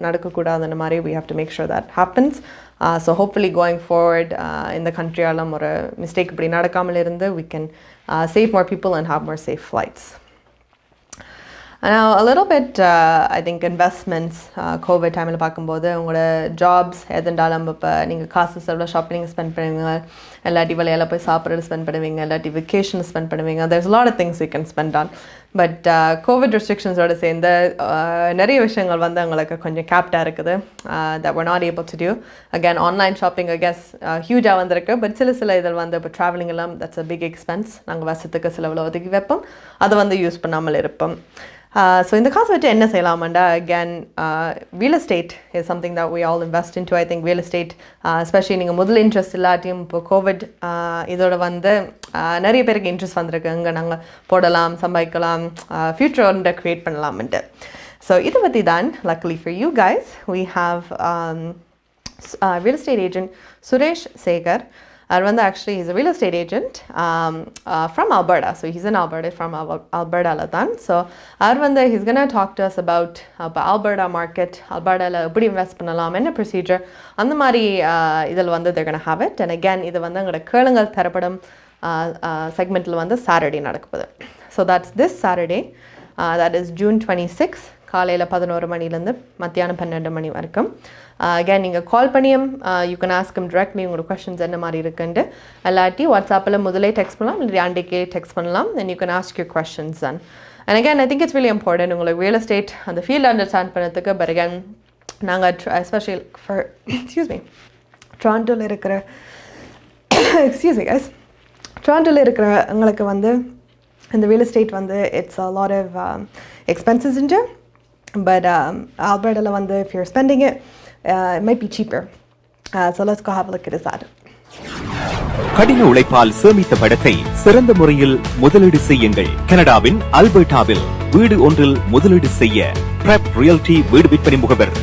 நடக்கக்கூடாதுன்ற மாதிரி we have to make sure that happens. So hopefully going forward in the country ஆலும் ஒரு mistake இப்படி நடக்காமல் இருந்து we can save more people and have more safe flights. Now, a little bit, I think, investments, COVID time ல பார்க்கும்போது உங்களோட ஜாப்ஸ் எதுண்டாலும் இப்போ நீங்கள் காசு செலவில் ஷாப்பிங் ஸ்பெண்ட் பண்ணுவீங்க, இல்லாட்டி விலையில போய் சாப்பிட்றது ஸ்பெண்ட் பண்ணுவீங்க, இல்லாட்டி வெக்கேஷன் ஸ்பெண்ட் பண்ணுவீங்க. There's a lot of things you can spend on. But covid ரெஸ்ட்ரிக்ஷன்ஸோடு சேர்ந்து நிறைய விஷயங்கள் வந்து எங்களுக்கு கொஞ்சம் கேப்டாக இருக்குது that we're not able to do. Again, online shopping I guess ஹியூஜாக வந்திருக்கு. பட் சில இதில் வந்து இப்போ ட்ராவலிங் எல்லாம் that's a big expense. நாங்கள் வருஷத்துக்கு சிலவில் ஒதுக்கி வைப்போம், அதை வந்து யூஸ் பண்ணாமல் இருப்போம். ஸோ இந்த காசு வச்சு என்ன செய்யலாமாண்டா, again real estate is something that we all invest into. I think real estate especially நீங்கள் முதல் இன்ட்ரெஸ்ட் இல்லாட்டியும் இப்போ கோவிட் இதோட வந்து நிறைய பேருக்கு இன்ட்ரெஸ்ட் வந்திருக்கு. அங்கே நாங்கள் போடலாம், சம்பாதிக்கலாம், ஃப்யூச்சர் ஒன்றை க்ரியேட் பண்ணலாம்ன்ட்டு. ஸோ இதை பற்றி தான் luckily for you guys we have real estate agent Suresh Sekar. அவர் வந்து actually he's a real estate agent from Alberta. So he's in Alberta, from Alberta தான். So அவர் வந்து he's going to talk to us about Alberta market, Alberta எப்படி இன்வெஸ்ட் பண்ணலாம், என்ன ப்ரொசீஜர், அந்த மாதிரி இதில் வந்து they're going to have it. And again இது வந்து எங்களோட கேளுங்கள் தரப்படும் செக்மெண்ட்டில் வந்து சாட்டர்டே நடக்குது. So that's this Saturday, that is June 26 காலையில் 11 மணிலேருந்து மத்தியானம் 12 மணி வரைக்கும். அகேன் நீங்கள் கால் பண்ணியும் you can ask him directly உங்களோட கொஷின்ஸ் என்ன மாதிரி இருக்குன்ட்டு. இல்லாட்டி வாட்ஸ்அப்பில் முதலே டெக்ஸ்ட் பண்ணலாம், இல்லை அன்றைக்கே டெக்ஸ்ட் பண்ணலாம். and you can ask your questions then. And again I think it's really important உங்களுக்கு ரியல் எஸ்டேட் அந்த ஃபீல்டு அண்டர்ஸ்டாண்ட் பண்ணுறதுக்கு. பட் again நாங்கள் எஸ்பெஷலி ஃபார் ட்ராண்டோவில் இருக்கிற எக்ஸ்கியூஸ் மீ கைஸ், ட்ராண்டோவில் இருக்கிற எங்களுக்கு வந்து இந்த ரியல் எஸ்டேட் வந்து it's a lot of expenses into. But Alberta வந்து if you're spending it, it might be cheaper. So let's go have a look at that. கடின உழைப்பால் சேமித்த பணத்தை சிறந்த முறையில் முதலீடு செய்யுங்கள். கனடாவின் அல்பர்டாவில் வீடு ஒன்றில் முதலீடு செய்ய பிரெப் ரியல்டி வீடு விற்பனை முகவர்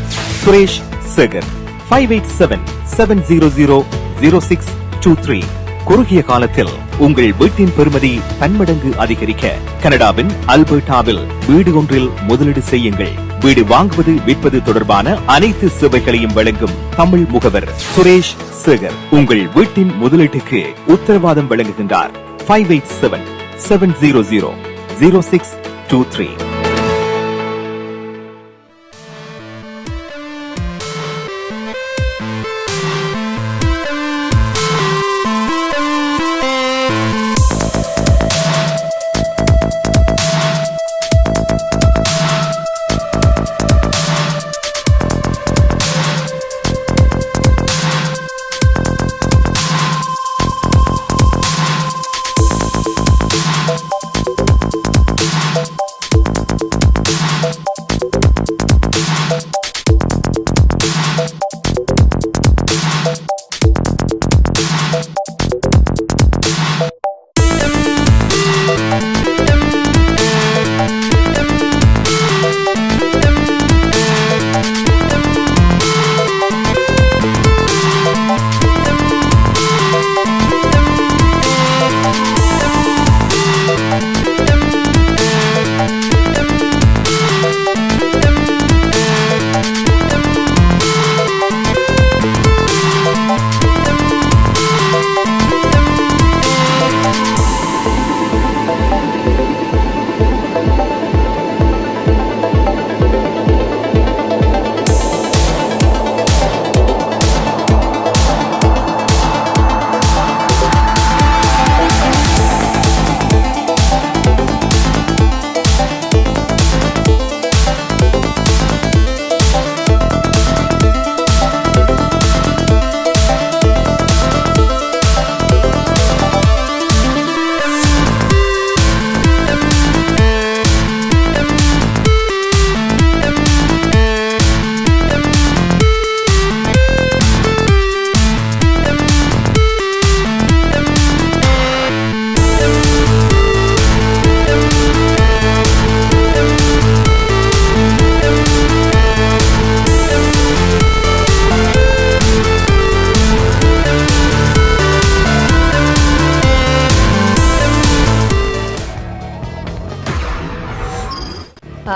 சுரேஷ் சேகர் 587-700-0623. குறுகிய காலத்தில் உங்கள் வீட்டின் பெறுமதி பன்மடங்கு அதிகரிக்க கனடாவின் அல்பர்டாவில் வீடு ஒன்றில் முதலீடு செய்யுங்கள். வீடு வாங்குவது விற்பது தொடர்பான அனைத்து சேவைகளையும் வழங்கும் தமிழ் முகவர் சுரேஷ் சேகர் உங்கள் வீட்டின் முதலீட்டுக்கு உத்தரவாதம் வழங்குகின்றார். 587-700-0623.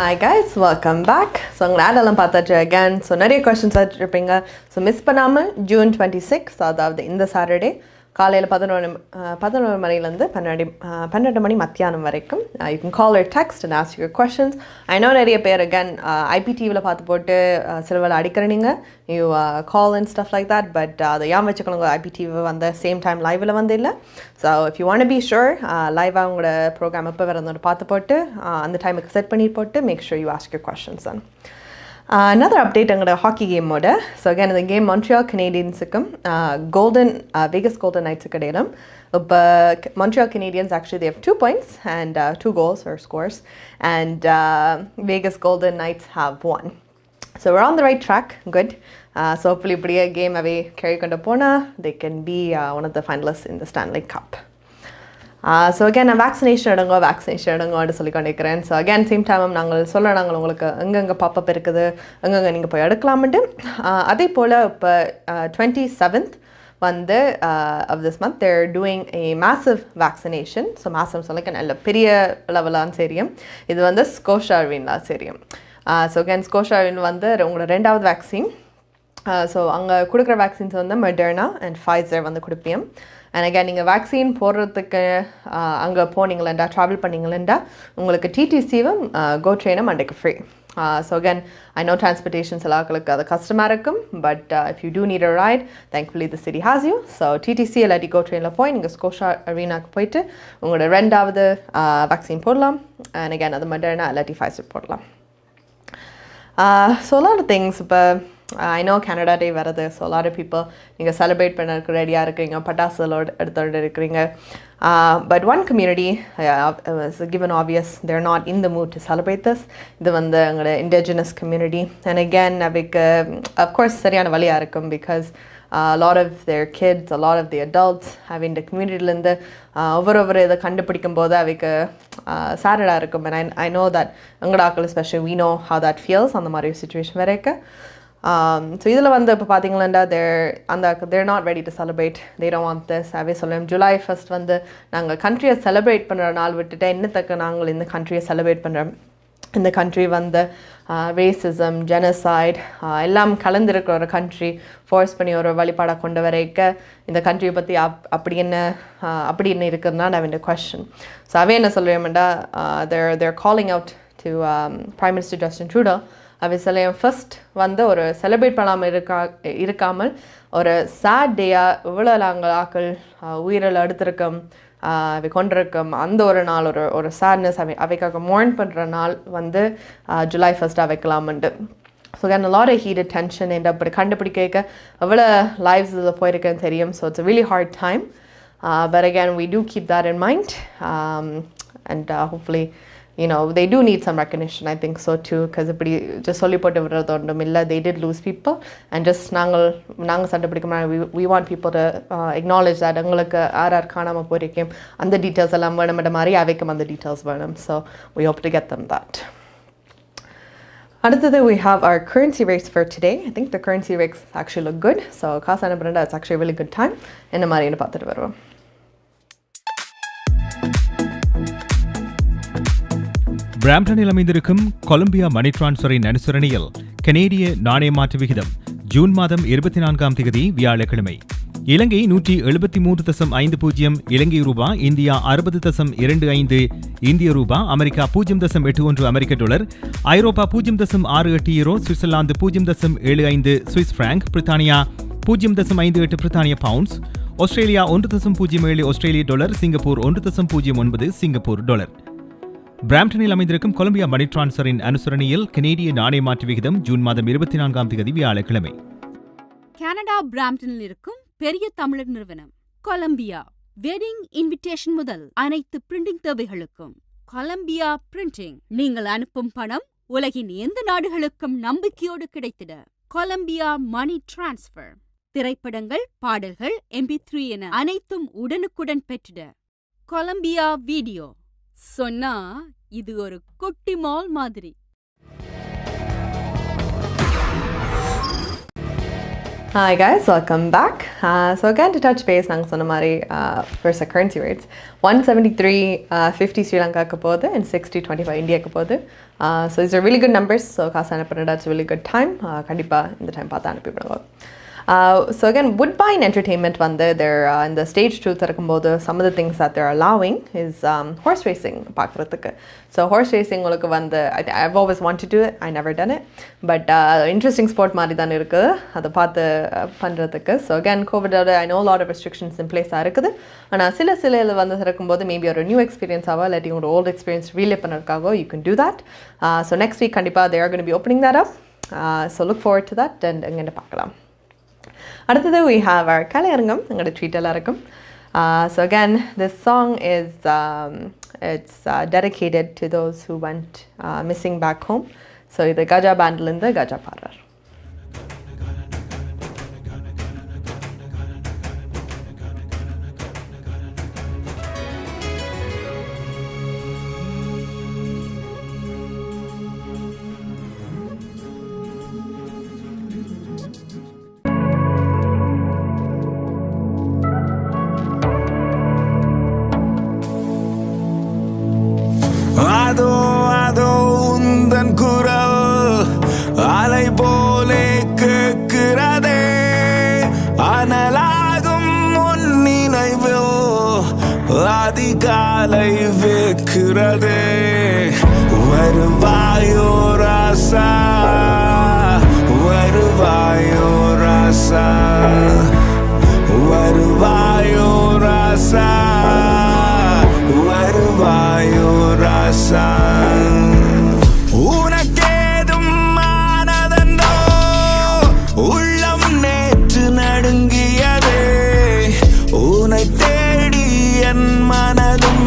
Hi guys, welcome back. So உங்களை ஆடெல்லாம் பார்த்தாச்சு again. So நிறைய questions வச்சுருப்பீங்க. ஸோ மிஸ் பண்ணாமல் June 26 அதாவது இந்த சாட்டர்டே காலையில் 11 மணிலேருந்து 12 மணி மத்தியானம் வரைக்கும். You can call or text and ask your questions. I know நிறைய பேர் again IPTVல பார்த்து போட்டு சிலவல அடிக்கிற நீங்கள் you call and stuff like that, but அதை ஏன் வச்சுக்கணுங்க IPTV வந்த same time liveல வந்து இல்லை. So if you want to be sure live உங்களோட ப்ரோக்ராம் எப்போ வரதோட பார்த்து போட்டு அந்த டைமுக்கு செட் பண்ணி போட்டு make sure you ask your questions then. Another update on the hockey game mode. So again, in the game Montreal Canadiens Vegas Golden Knights but Montreal Canadiens actually they have 2 points and 2 goals or scores, and Vegas Golden Knights have 1. So we're on the right track. Good. So hopefully a game away carry kondapona they can be one of the finalists in the Stanley Cup. So again vaccination எடுங்க சொல்லிக்கொண்டிருக்கிறேன். ஸோ again same time நாங்கள் உங்களுக்கு எங்கெங்கே பாப்பப் இருக்குது எங்கெங்கே நீங்கள் போய் எடுக்கலாம்ட்டு. அதே போல் இப்போ 27th வந்து of this month they're doing a massive vaccination. So massive சொல்லிக்க நல்ல பெரிய லெவலான்னு தெரியும். இது வந்து ஸ்கோஷாவின்லாம் தெரியும். ஸோ again ஸ்கோஷாவின் வந்து உங்களோட 2வது வேக்சின். ஸோ அங்கே கொடுக்குற வேக்சின்ஸ் வந்து Moderna and Pfizer வந்து கொடுப்பேன். And again நீங்கள் வேக்சின் போடுறதுக்கு அங்கே போனீங்களா ட்ராவல் பண்ணிங்களா உங்களுக்கு டிடிசிவும் கோ ட்ரெயினும் அன்றைக்கு free. So again I know transportation சிலாக்களுக்கு அது கஷ்டமாக இருக்கும், but if you do need a ride thankfully the city has you. So DTC இல்லாட்டி கோ ட்ரெயினில் போய் நீங்கள் ஸ்கோஷா அரீனாக்கு போயிட்டு உங்களோட 2வது வேக்சின் போடலாம். and again அது Moderna இல்லாட்டி Pfizer போடலாம். So a lot of things. இப்போ I know Canada Day வருது. So a lot of people நீங்கள் செலிப்ரேட் பண்ண ரெடியாக இருக்கிறீங்க, பட்டாசுகளோடு எடுத்துகிட்டு இருக்கிறீங்க. But one community was given obvious they're not in the mood to celebrate this. இது வந்து எங்களோட indigenous community. And again அவைக்கு of course சரியான வழியாக இருக்கும் because a lot of their kids, a lot of the adults having the community-லேருந்து ஒவ்வொரு இதை கண்டுபிடிக்கும் போது அவைக்கு சேடடாக இருக்கும். And I know that எங்களோட ஆக்கள் especially we know how that feels அந்த மாதிரி ஒரு situation வரைக்கும். So இதில் வந்து இப்போ பார்த்தீங்களா they're not ready to celebrate. They don't want this. அவே சொல்லுவோம் July 1st வந்து நாங்கள் கண்ட்ரியை செலிப்ரேட் பண்ணுற நாள் விட்டுட்டு என்னத்தக்க நாங்கள் இந்த கண்ட்ரியை செலிப்ரேட் பண்ணுறோம். இந்த கண்ட்ரி வந்து ரேசிசம் ஜெனசைட் எல்லாம் கலந்துருக்கிற ஒரு கண்ட்ரி ஃபோர்ஸ் பண்ணி ஒரு வழிபாடாக கொண்டு வரைக்க இந்த கண்ட்ரியை பற்றி அப்படி என்ன இருக்குதுன்னா நான் இந்த கொஸ்டின். ஸோ அவே என்ன சொல்லுவேன்டா they're calling out to Prime Minister Justin Trudeau. அவை சொல்லுவேன் ஃபர்ஸ்ட் வந்து ஒரு செலிப்ரேட் பண்ணாமல் இருக்காமல் ஒரு சேட் டேயாக இவ்வளோ நாங்கள் ஆக்கள் உயிரில் எடுத்திருக்கோம் அவை கொண்டிருக்கோம் அந்த ஒரு நாள் ஒரு சேட்னஸ் அவைக்காக மோர்ன் பண்ணுற நாள் வந்து July 1st வைக்கலாம்ண்டு. So again a lot of heated tension and அப்படி கண்டுபிடிக்க எவ்வளோ லைவ்ஸ் இதில் போயிருக்குன்னு தெரியும். So it's a really hard time, but again we do keep that in mind, and hopefully you know they do need some recognition. I think so too, because இப்படி just சொல்லி போட்டு விடுறது ஒன்றும் இல்லை. They did lose people and just நாங்கள் சண்டை பிடிக்க we want people to acknowledge that எங்களுக்கு யார் காணாமல் போயிருக்கேன் அந்த டீட்டெயில்ஸ் எல்லாம் வேணுமென்ற மாதிரி அவைக்கும் அந்த டீட்டெயில்ஸ் வேணும். So we hope to get them that. அடுத்தது we have our currency rates for today. I think the currency rates actually look good. So காசு அனுப்புறேன்டா it's actually a really good time. என்ன மாதிரின்னு பார்த்துட்டு வருவோம். பிராம்டனில் அமைந்திருக்கும் கொலம்பியா மணி டிரான்ஸ்ஃபரின் அனுசரணையில் கனேடிய நாணய மாற்று விகிதம் ஜூன் மாதம் 24ஆம் தேதி வியாழக்கிழமை இலங்கை 173.50 இலங்கை ரூபா, இந்தியா 60.25 இந்திய ரூபா, அமெரிக்கா 0.81 அமெரிக்க டாலர், ஐரோப்பா 0.68 யூரோ, சுவிட்சர்லாந்து 0.75 சுவிஸ் பிராங்க், பிரித்தானியா 0.58 பிரித்தானிய பவுண்ட்ஸ், ஆஸ்திரேலியா 1.07 ஆஸ்திரேலிய டாலர், சிங்கப்பூர் 1.09 சிங்கப்பூர் டாலர். பிராம்டனில் அமைந்திருக்கும் கொலம்பியா மணி டிரான்ஸ்ஃபரின் அனுசரணையில் கனேடிய நாணய மாற்று விகிதம் ஜூன் மாதம் 24ஆம் தேதி வியாழக்கிழமை. கனடா பிராம்டனில் இருக்கும் பெரிய தமிழர் நிறுவனம் கொலம்பியா. வெட்டிங் இன்விடேஷன் முதல் அனைத்து பிரிண்டிங் தேவைகளுக்கும் கொலம்பியா பிரிண்டிங். நீங்கள் அனுப்பும் பணம் உலகின் எந்த நாடுகளுக்கும் நம்பிக்கையோடு கிடைத்திட கொலம்பியா மணி டிரான்ஸ்ஃபர். திரைப்படங்கள், பாடல்கள், MP3 என அனைத்தும் உடனுக்குடன் பெற்றிட கொலம்பியா வீடியோ. சொன்னா இது ஒரு குட்டி மால் மாதிரி. Hi guys, welcome back. So again to touch base, நாங்கள் சொன்ன மாதிரி first the currency rates 173.50 Sri Lanka போகுது and 60.25 இந்தியாவுக்கு போகுது. So these are really good numbers. So காசு அனுப்புறதா it's a really good time. கண்டிப்பாக இந்த டைம் பார்த்து அனுப்பிவிடுங்க. So again, Woodbine Entertainment வந்து they're in the stage 2 திறக்கும்போது some of the things that they're allowing is horse racing பார்க்குறதுக்கு. So horse racing உங்களுக்கு வந்து I've always wanted to do it. I never done it. But interesting sport மாதிரி தான் இருக்குது அதை பார்த்து பண்ணுறதுக்கு. So again, COVID-oட I know a lot of restrictions in place இருக்குது. ஆனால் சில வந்து திறக்கும்போது maybe ஒரு new experience ஆவோ இல்லாட்டி ஒரு old experience relive பண்ணுறதுக்காகவோ you can do that. So next week கண்டிப்பாக they are going to be opening that up. So look forward to that and அங்கே பார்க்கலாம். அடுத்தது we have our கலையரங்கம் எங்களோட ட்ரீட் எல்லாம் இருக்கும். So again, this song is it's dedicated to those who went missing back home. So இது கஜா பேண்ட்லேருந்து கஜா பாடுறார். அதோ உந்தன் குரல் அலை போலே கேட்கிறதே அனலாகும் உன் நினைவில் அதிகாலை வைக்கிறதே வருவாயோ ராசா வருவாயோ ராசா வருவாயோ ராசா வருவாயோ ராசா உனக்கேதும் மானதந்தோ உள்ளம் நேற்று நடுங்கியதே உனை தேடி என் மனதும்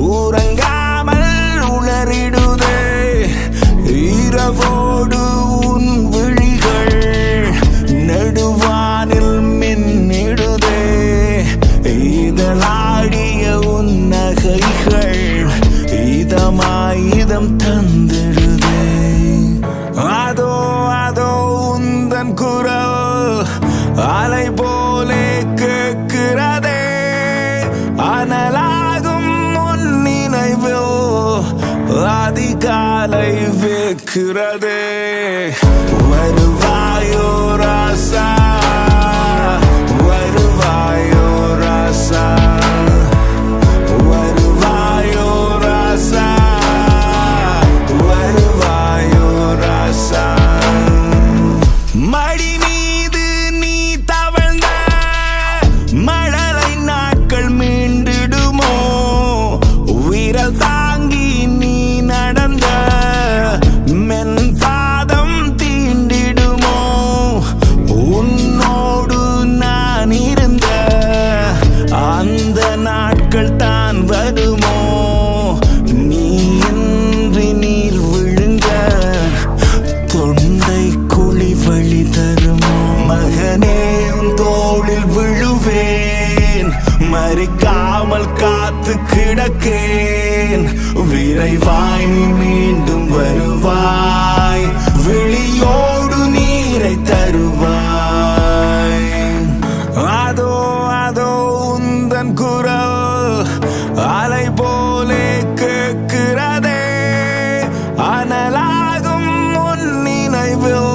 ஊரங்காமல் உளறிடுதே இரவோடு உன் விழிகள் நடுவானில் மின்னிடுதே இதழாடிய உன் நகைகள் இதமாயிதம் தந்திடுதே அதோ உந்தன் குரல் அலை போலே கேட்கிறதே அனலாகும் உன் நினைவில் அதிகாலை வைக்கிறதே வருவாயோ ராசா வருவாயோ ராசா வருவாயோ ராசா வருவாயோ ராசா மடி மீது நீ தவழ்ந்த மழலை நாட்கள் மீண்டிடுமோ விரல் தாங்கி நீ நடந்த மென் பாதம் தீண்டிடுமோ உன்னோடு நான் இருந்த அந்த நாட்கள் தான் வருமோ நீ இன்றி நீர் விழுங்க தொண்டை குழி வழி தருமோ மகனே உன் தோளில் விழுவேன் மறிக்காமல் காத்து கிடக்கேன் விரைவாய் நீ மீண்டும் வருவாய் விழியோடு நீரை தருவாய் அதோ உந்தன் குரல் அலை போலே கேட்கிறதே அனலாகும் உன் நினைவில்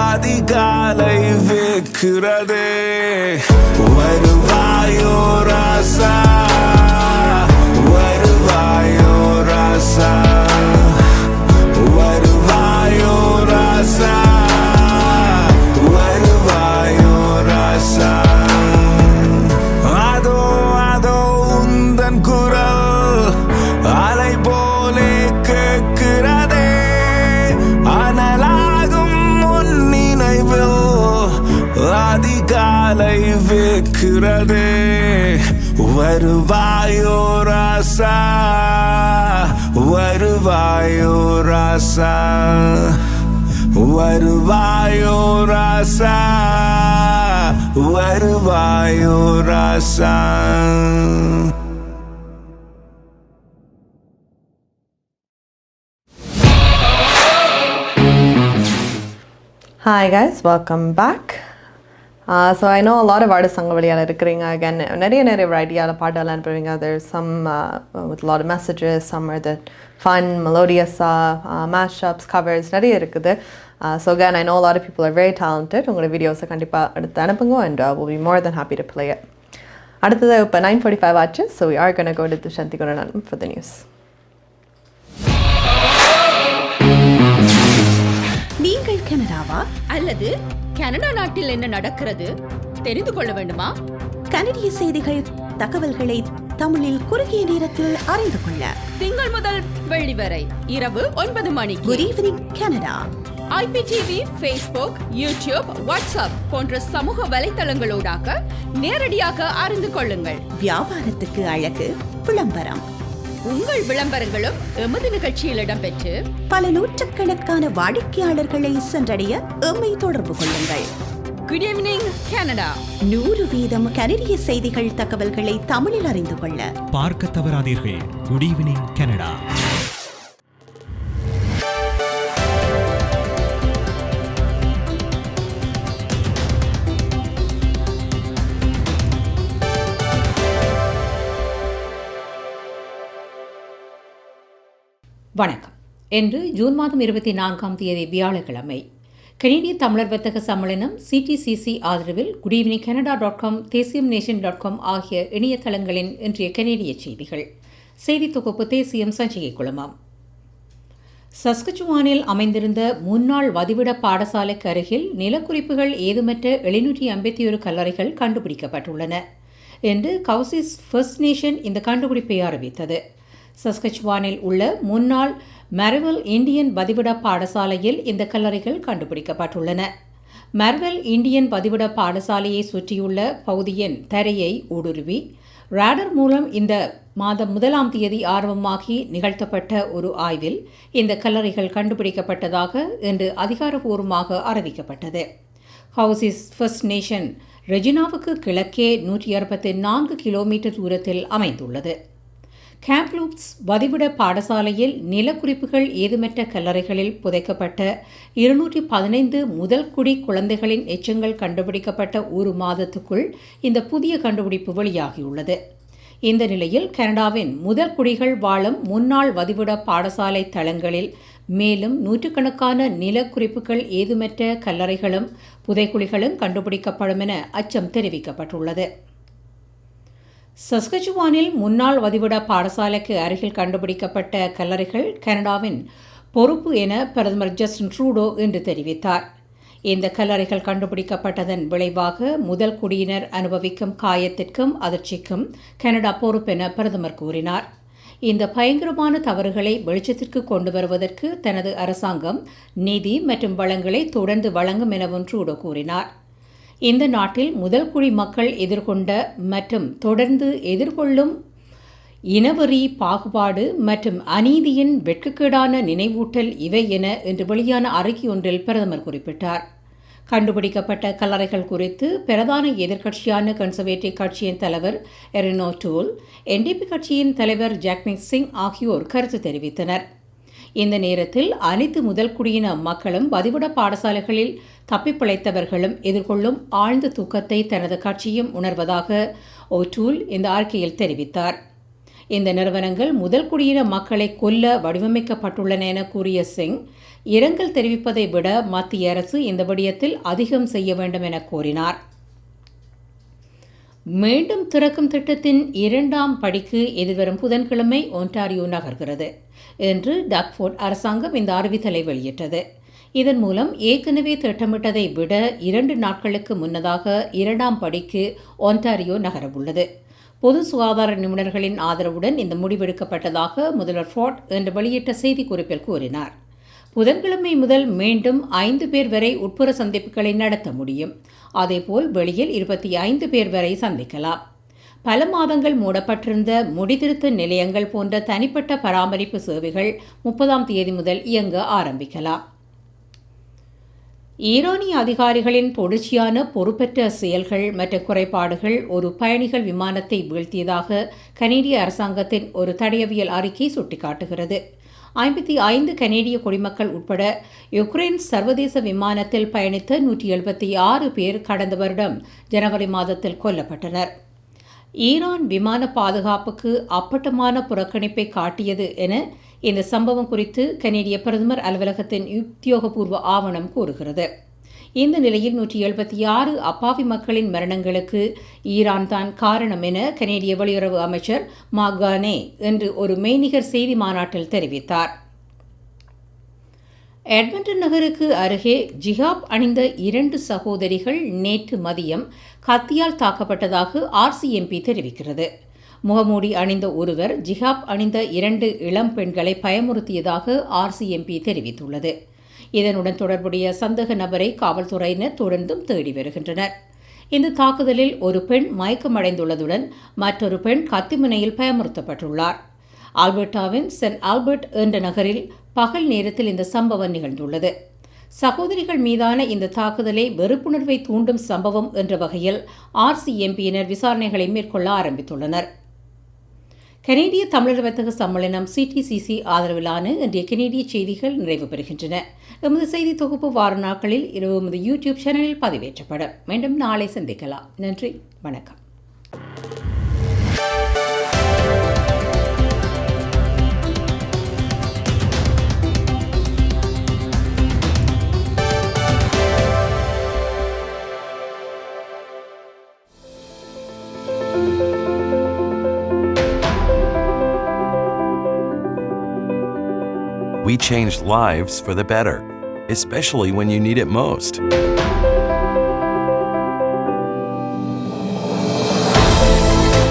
அதிகாலை வைக்கிறதே வருவாயோ ராசா வருவாயோ ராசா வருவாயோ ராசா வருவாயோ ராசா அதோ உந்தன் குரல் அலை போலே கேட்கிறதே அனலாகும் உன் நினைவில் அதிகாலை வைக்கிறதே வருவாயோ ராசா வருவாயோ ராசா வருவாயோ ராசா வருவாயோ ராசா Hi guys, welcome back. So I know a lot of artists அங்கே வெளியால் இருக்கிறீங்க. Again, நிறைய variety-ஆல பாட்டெல்லாம் அனுப்புவீங்க. There's some with a lot of messages, some are that fun, melodious mashups, covers, நிறைய இருக்குது. So again, I know a lot of people are very talented. உங்களோட வீடியோஸை கண்டிப்பாக எடுத்து அனுப்புங்க and we'll be more than happy to play it. அடுத்தது இப்போ 9:45 ஆச்சு. So we are going to go to Dushanti Gurunatham for the news. நீங்கள் கனடாவா அல்லது கனடா நாட்டில் என்ன நடக்கிறது தெரிந்து கொள்ள வேண்டுமா? கனடிய செய்திகள் தகவல்களை தமிழில் குறுகிய நேரத்தில் அறிந்து கொள்ள திங்கள் முதல் வெள்ளி வரை இரவு 9 மணிக்கு good evening Canada IPTV, Facebook, YouTube, WhatsApp போன்ற சமூக வலைத்தளங்களோடாக நேரடியாக அறிந்து கொள்ளுங்கள். வியாபாரத்துக்கு அழகு விளம்பரம். உங்கள் விளம்பரங்களும் எமது நிகழ்ச்சியில் இடம்பெற்று பல நூற்றுக்கணக்கான வாடிக்கையாளர்களை சென்றடைய எம்மை தொடர்பு கொள்ளுங்கள். Good evening Canada. 100% கனடிய செய்திகள் தகவல்களை தமிழில் அறிந்து கொள்ள பார்க்க தவறாதீர்கள். Good evening Canada. வணக்கம். இன்று ஜூன் மாதம் 24ஆம் தேதி வியாழக்கிழமை. கனேடிய தமிழர் வர்த்தக சம்மேளனம் CTCC ஆதரவில் goodevningcanada.com, தேசியம்நேஷன்.com ஆகிய இணையதளங்களின் இன்றைய கனேடிய செய்திகள். செய்தி தொகுப்பு தேசியம் சஞ்சிகை குழுமம். சஸ்கச்சுவானில் அமைந்திருந்த முன்னாள் வதிவிட பாடசாலைக்கு அருகில் நிலக்குறிப்புகள் ஏதுமற்ற 751 கல்லறைகள் கண்டுபிடிக்கப்பட்டுள்ளன என்று கவுசெஸ் ஃபர்ஸ்ட் நேஷன் இந்த கண்டுபிடிப்பை அறிவித்தது. சஸ்கச்சுவானில் உள்ள முன்னாள் மர்வெல் இந்தியன் வதிவிட பாடசாலையில் இந்த கல்லறைகள் கண்டுபிடிக்கப்பட்டுள்ளன. மர்வெல் இந்தியன் வதிவிட பாடசாலையை சுற்றியுள்ள பகுதியின் தரையை ஊடுருவி ராடர் மூலம் இந்த மாதம் 1ஆம் தேதி ஆரம்பமாகி நிகழ்த்தப்பட்ட ஒரு ஆய்வில் இந்த கல்லறைகள் கண்டுபிடிக்கப்பட்டதாக இன்று அதிகாரப்பூர்வமாக அறிவிக்கப்பட்டது. கவுசெஸ் ஃபர்ஸ்ட் நேஷன் ரெஜினாவுக்கு கிழக்கே 164 கிலோமீட்டர் தூரத்தில் அமைந்துள்ளது. கேம்ப்லூப்ஸ் வதிவிட பாடசாலையில் நிலக்குறிப்புகள் ஏதுமற்ற கல்லறைகளில் புதைக்கப்பட்ட 215 முதல் குடி குழந்தைகளின் எச்சங்கள் கண்டுபிடிக்கப்பட்ட ஒரு மாதத்துக்குள் இந்த புதிய கண்டுபிடிப்பு வெளியாகியுள்ளது. இந்த நிலையில் கனடாவின் முதல் குடிகள் வாழும் முன்னாள் வதிவிட பாடசாலை தளங்களில் மேலும் நூற்றுக்கணக்கான நிலக்குறிப்புகள் ஏதுமற்ற கல்லறைகளும் புதைக்குழிகளும் கண்டுபிடிக்கப்படும் என அச்சம் தெரிவிக்கப்பட்டுள்ளது. சஸ்கச்சுவானில் முன்னாள் வதிவிட பாடசாலைக்கு அருகில் கண்டுபிடிக்கப்பட்ட கல்லறைகள் கனடாவின் பொறுப்பு என பிரதமர் ஜஸ்டின் ட்ரூடோ இன்று தெரிவித்தார். இந்த கல்லறைகள் கண்டுபிடிக்கப்பட்டதன் விளைவாக முதல் குடியினர் அனுபவிக்கும் காயத்திற்கும் அதிர்ச்சிக்கும் கனடா பொறுப்பென பிரதமர் கூறினார். இந்த பயங்கரமான தவறுகளை வெளிச்சத்திற்கு கொண்டு வருவதற்கு தனது அரசாங்கம் நிதி மற்றும் வளங்களை தொடர்ந்து வழங்கும் எனவும் ட்ரூடோ கூறினார். இந்த நாட்டில் முதல் குடி மக்கள் எதிர்கொண்ட மற்றும் தொடர்ந்து எதிர்கொள்ளும் இனவெறி, பாகுபாடு மற்றும் அநீதியின் வெட்கக்கேடான நினைவூட்டல் இவை என இன்று வெளியான அறிக்கை ஒன்றில் பிரதமர் குறிப்பிட்டார். கண்டுபிடிக்கப்பட்ட கல்லறைகள் குறித்து பிரதான எதிர்க்கட்சியான கன்சர்வேட்டிவ் கட்சியின் தலைவர் எரினோ டூல், NDP கட்சியின் தலைவர் ஜாக்மிக் சிங் ஆகியோர் கருத்து தெரிவித்தனர். இந்த நேரத்தில் அனைத்து முதல் குடியின மக்களும் வதிவிட பாடசாலைகளில் தப்பிப்பிழைத்தவர்களும் எதிர்கொள்ளும் ஆழ்ந்த துக்கத்தை தனது கட்சியும் உணர்வதாக ஓட்டூல் இந்த அறிக்கையில் தெரிவித்தார். இந்த நிறுவனங்கள் முதல் குடியின மக்களை கொல்ல வடிவமைக்கப்பட்டுள்ளன என கூறிய சிங், இரங்கல் தெரிவிப்பதை விட மத்திய அரசு இந்த விடயத்தில் அதிகம் செய்ய வேண்டும் என கோரினார். மீண்டும் திறக்கும் திட்டத்தின் 2ஆம் படிக்கு எதிர்வரும் புதன்கிழமை ஒன்டாரியோ நகர்கிறது என்று டக்ஃபோர்ட் அரசாங்கம் இந்த அறிவித்தலை வெளியிட்டது. இதன் மூலம் ஏற்கனவே திட்டமிட்டதை விட 2 நாட்களுக்கு முன்னதாக 2ஆம் படிக்கு ஒன்டாரியோ நகரவுள்ளது. பொது சுகாதார நிபுணர்களின் ஆதரவுடன் இந்த முடிவெடுக்கப்பட்டதாக முதல்வர் ஃபோர்ட் என்று வெளியிட்ட செய்திக்குறிப்பில் கூறினார். புதன்கிழமை முதல் மீண்டும் 5 பேர் வரை உட்புற சந்திப்புகளை நடத்த முடியும். அதேபோல் வெளியில் 25 பேர் வரை சந்திக்கலாம். பல மாதங்கள் மூடப்பட்டிருந்த முடிதிருத்த நிலையங்கள் போன்ற தனிப்பட்ட பராமரிப்பு சேவைகள் 30ஆம் தேதி முதல் இயங்க ஆரம்பிக்கலாம். ஈரானிய அதிகாரிகளின் தொடர்ச்சியான பொறுப்பற்ற செயல்கள் மற்றும் குறைபாடுகள் ஒரு பயணிகள் விமானத்தை வீழ்த்தியதாக கனேடிய அரசாங்கத்தின் ஒரு தடயவியல் அறிக்கை சுட்டிக்காட்டுகிறது. 55 கனேடிய குடிமக்கள் உட்பட யுக்ரைன் சர்வதேச விமானத்தில் பயணித்த 176 பேர் கடந்த வருடம் ஜனவரி மாதத்தில் கொல்லப்பட்டனர். ஈரான் விமான பாதுகாப்புக்கு அப்பட்டமான புறக்கணிப்பை காட்டியது என இந்த சம்பவம் குறித்து கனேடிய பிரதமர் அலுவலகத்தின் உத்தியோகபூர்வ ஆவணம் கூறுகிறது. இந்த நிலையில் 176 அப்பாவி மக்களின் மரணங்களுக்கு ஈரான் தான் காரணம் என கனேடிய வெளியுறவு அமைச்சர் மார்க் கார்னே இன்று ஒரு மெய்நிகர் செய்தி மாநாட்டில் தெரிவித்தார். எட்மண்டன் நகருக்கு அருகே ஜிஹாப் அணிந்த 2 சகோதரிகள் நேற்று மதியம் கத்தியால் தாக்கப்பட்டதாக RCMP தெரிவிக்கிறது. முகமூடி அணிந்த ஒருவர் ஜிஹாப் அணிந்த 2 இளம் பெண்களை பயமுறுத்தியதாக RCMP தெரிவித்துள்ளது. இதனுடன் தொடர்புடைய சந்தேக நபரை காவல்துறையினர் தொடர்ந்தும் தேடி வருகின்றனர். இந்த தாக்குதலில் ஒரு பெண் மயக்கமடைந்துள்ளதுடன் மற்றொரு பெண் கத்திமுனையில் பயமுறுத்தப்பட்டுள்ளார். ஆல்பர்டாவின் சென்ட் ஆல்பர்ட் என்ற நகரில் பகல் நேரத்தில் இந்த சம்பவம் நிகழ்ந்துள்ளது. சகோதரிகள் மீதான இந்த தாக்குதலை வெறுப்புணர்வை தூண்டும் சம்பவம் என்ற வகையில் RCMP-யினர் விசாரணைகளை மேற்கொள்ள ஆரம்பித்துள்ளனர். கனேடிய தமிழர் வர்த்தக சம்மேளனம் CTCC ஆதரவிலான இன்றைய கனேடிய செய்திகள் நிறைவு பெறுகின்றன. எமது செய்தி தொகுப்பு வார நாட்களில் இரவு எமது YouTube சேனலில் பதிவேற்றப்படும். மீண்டும் நாளை சந்திக்கலாம். நன்றி, வணக்கம். We changed lives for the better, especially when you need it most.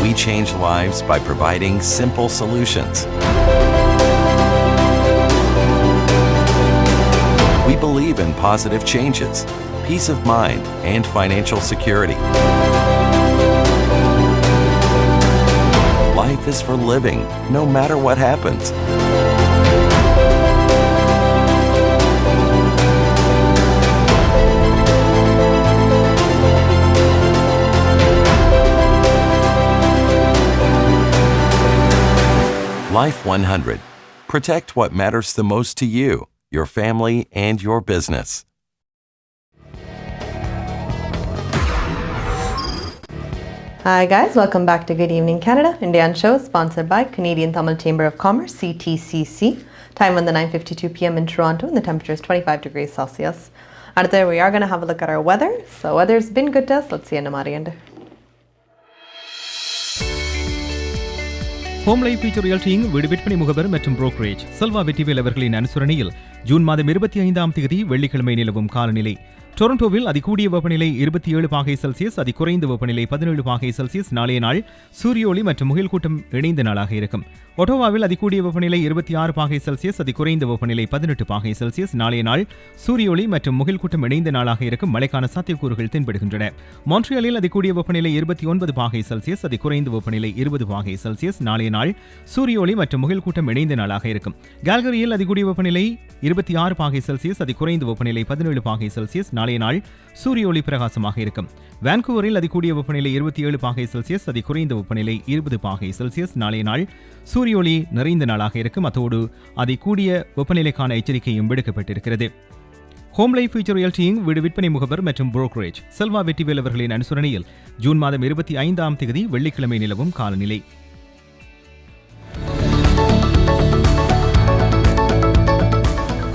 We change lives by providing simple solutions. We believe in positive changes, peace of mind, and financial security. Life is for living, no matter what happens. Life 100. Protect what matters the most to you, your family, and your business. Hi guys, welcome back to Good Evening Canada. Indian show sponsored by Canadian Tamil Chamber of Commerce, CTCC. Time on the 9:52 p.m. in Toronto and the temperature is 25 degrees Celsius. And there we are going to have a look at our weather. So weather's been good to us. Let's see என்ன மாதிரி end. ஹோம் லைஃப் ஃபியூச்சர் ரியல்டிங் வீடு விற்பனை முகவர் மற்றும் புரோக்கரேஜ் செல்வா வெற்றிவேல் அவர்களின் அனுசரணையில் ஜூன் மாதம் 25ஆம் தேதி வெள்ளிக்கிழமை நிலவும் காலநிலை. டொரண்டோவில் அதிகூடிய வெப்பநிலை 27 பாகை செல்சியஸ், அதிகுறைந்த வெப்பநிலை 17 பாகை செல்சியஸ். நாளைய நாள் சூரிய ஒளி மற்றும் முகில் கூட்டம் இணைந்த நாளாக இருக்கும். ஒட்டோவாவில் அதிகூடிய வெப்பநிலை 26 பாகை செல்சியஸ், அதிகுறைந்த வெப்பநிலை 18 பாகை செல்சியஸ். நாளைய நாள் சூரிய ஒளி மற்றும் முகில் கூட்டம் இணைந்த நாளாக இருக்கும். மழைக்கான சாத்தியக்கூறுகள் தென்படுகின்றன. மான்ட்ரியாலில் அதிகூடிய வெப்பநிலை 29 பாகை செல்சியஸ், அதிகுறைந்த வெப்பநிலை 20 பாகை செல்சியஸ். நாளைய நாள் சூரிய ஒளி மற்றும் முகில் கூட்டம் இணைந்த நாளாக இருக்கும். கால்கரியில் அதிகூடிய வெப்பநிலை 26 பாகை செல்சியஸ், அதிகுறைந்த வெப்பநிலை 17 பாகை செல்சியஸ். நாளைய நாள் சூரிய ஒளி பிரகாசமாக இருக்கும். வான்கூவரில் அதிகூடிய வெப்பநிலை 27 பாகை செல்சியஸ், அதிகுறைந்த வெப்பநிலை 20 பாகை செல்சியஸ். நாளைய நாள் சூரிய ஒளி நிறைந்த நாளாக இருக்கும். அத்தோடு அதிகூடிய வெப்பநிலைக்கான எச்சரிக்கையும் விடுக்கப்பட்டிருக்கிறது. ஹோம் லைஃப் ஃபியூச்சர் ரியல்டிங் வீடு விற்பனை முகவர் மற்றும் புரோக்கரேஜ் செல்வா வெற்றிவேல் அவர்களின் அனுசரணையில் ஜூன் மாதம் 25ஆம் தேதி வெள்ளிக்கிழமை நிலவும் காலநிலை.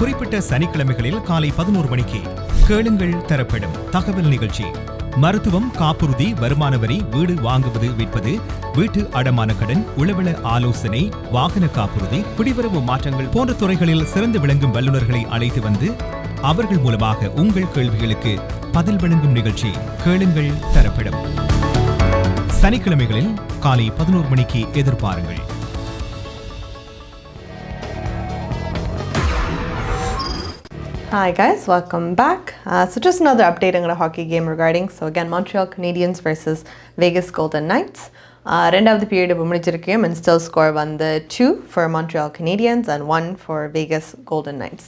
குறிப்பிட்ட சனிக்கிழமைகளில் காலை 11 மணிக்கு கேளுங்கள் தரப்படும் தகவல் நிகழ்ச்சி. மருத்துவம், காப்புறுதி, வருமான வரி, வீடு வாங்குவது விற்பது, வீட்டு அடமான கடன், உளவள ஆலோசனை, வாகன காப்புறுதி, குடிவரவு மாற்றங்கள் போன்ற துறைகளில் சிறந்து விளங்கும் வல்லுநர்களை அழைத்து வந்து அவர்கள் மூலமாக உங்கள் கேள்விகளுக்கு பதில் வழங்கும் நிகழ்ச்சி கேளுங்கள் தரப்படும். சனிக்கிழமைகளில் காலை 11 மணிக்கு எதிர்பாருங்கள். Hi guys, welcome back. So just another update on a hockey game regarding, so again, Montreal Canadiens versus Vegas Golden Knights. ரெண்டாவது பீரியட் முடிஞ்சிருக்கேன் and still score வந்து 2 for Montreal Canadiens and 1 for Vegas Golden Knights.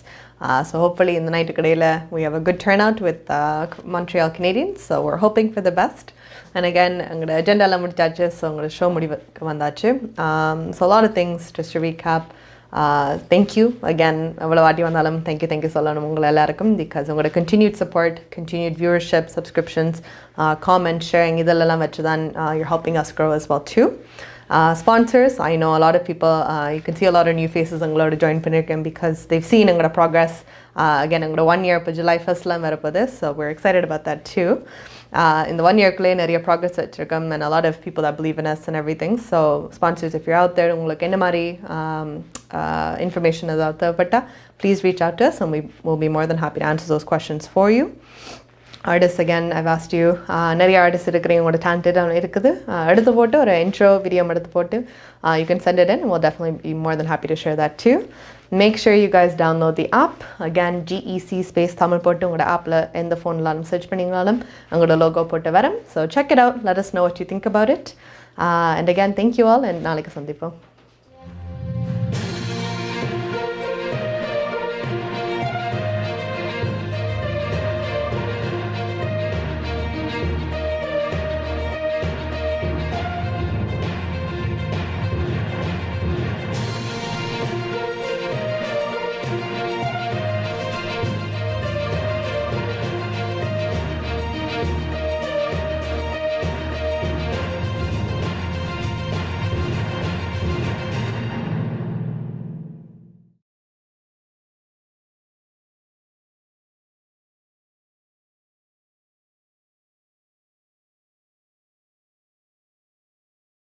So hopefully in the night கடையில் we have a good turnout with Montreal Canadiens. So we're hoping for the best. And again, எங்களோட அஜெண்டாலாம் முடிச்சாச்சு. ஸோ உங்களோட ஷோ முடிவுக்கு வந்தாச்சு. So a lot of things just to recap. Thank you again எவ்வளோ வாட்டி வந்தாலும் தேங்க்யூ சொல்லணும் உங்களை எல்லாருக்கும் பிகாஸ் உங்களோட continued support continued viewership subscriptions comment sharing இதெல்லாம் வச்சு தான் you're helping us grow as well too. Sponsors, I know a lot of people, you can see a lot of new faces உங்களோட ஜாயின் பண்ணியிருக்கேன் because they've seen எங்களோட progress. Again, எங்களோட 1 year இப்போ July 1st வரப்போகுது, so we're excited about that too. In the 1 year நிறைய progress வச்சிருக்கோம் and a lot of people that believe in us and everything. So sponsors, if you're out there உங்களுக்கு என்ன மாதிரி information ஏதாவது தேவைப்பட்டா please reach out to us and we will be more than happy to answer those questions for you. Artists, again, I've asked you, நிறைய artists இருக்கிறீங்க உங்களோட talented இருக்குது எடுத்து போட்டு ஒரு intro video எடுத்து போட்டு you can send it in and we'll definitely be more than happy to share that too. Make sure you guys download the app. Again, GEC space Tamil போட்டு உங்களோட appல எந்த ஃபோன்லாலும் search பண்ணிங்கனாலும் உங்களோட logo போட்டு வரும். So check it out. Let us know what you think about it. And again, thank you all and நாளைக்கு சந்திப்போம்.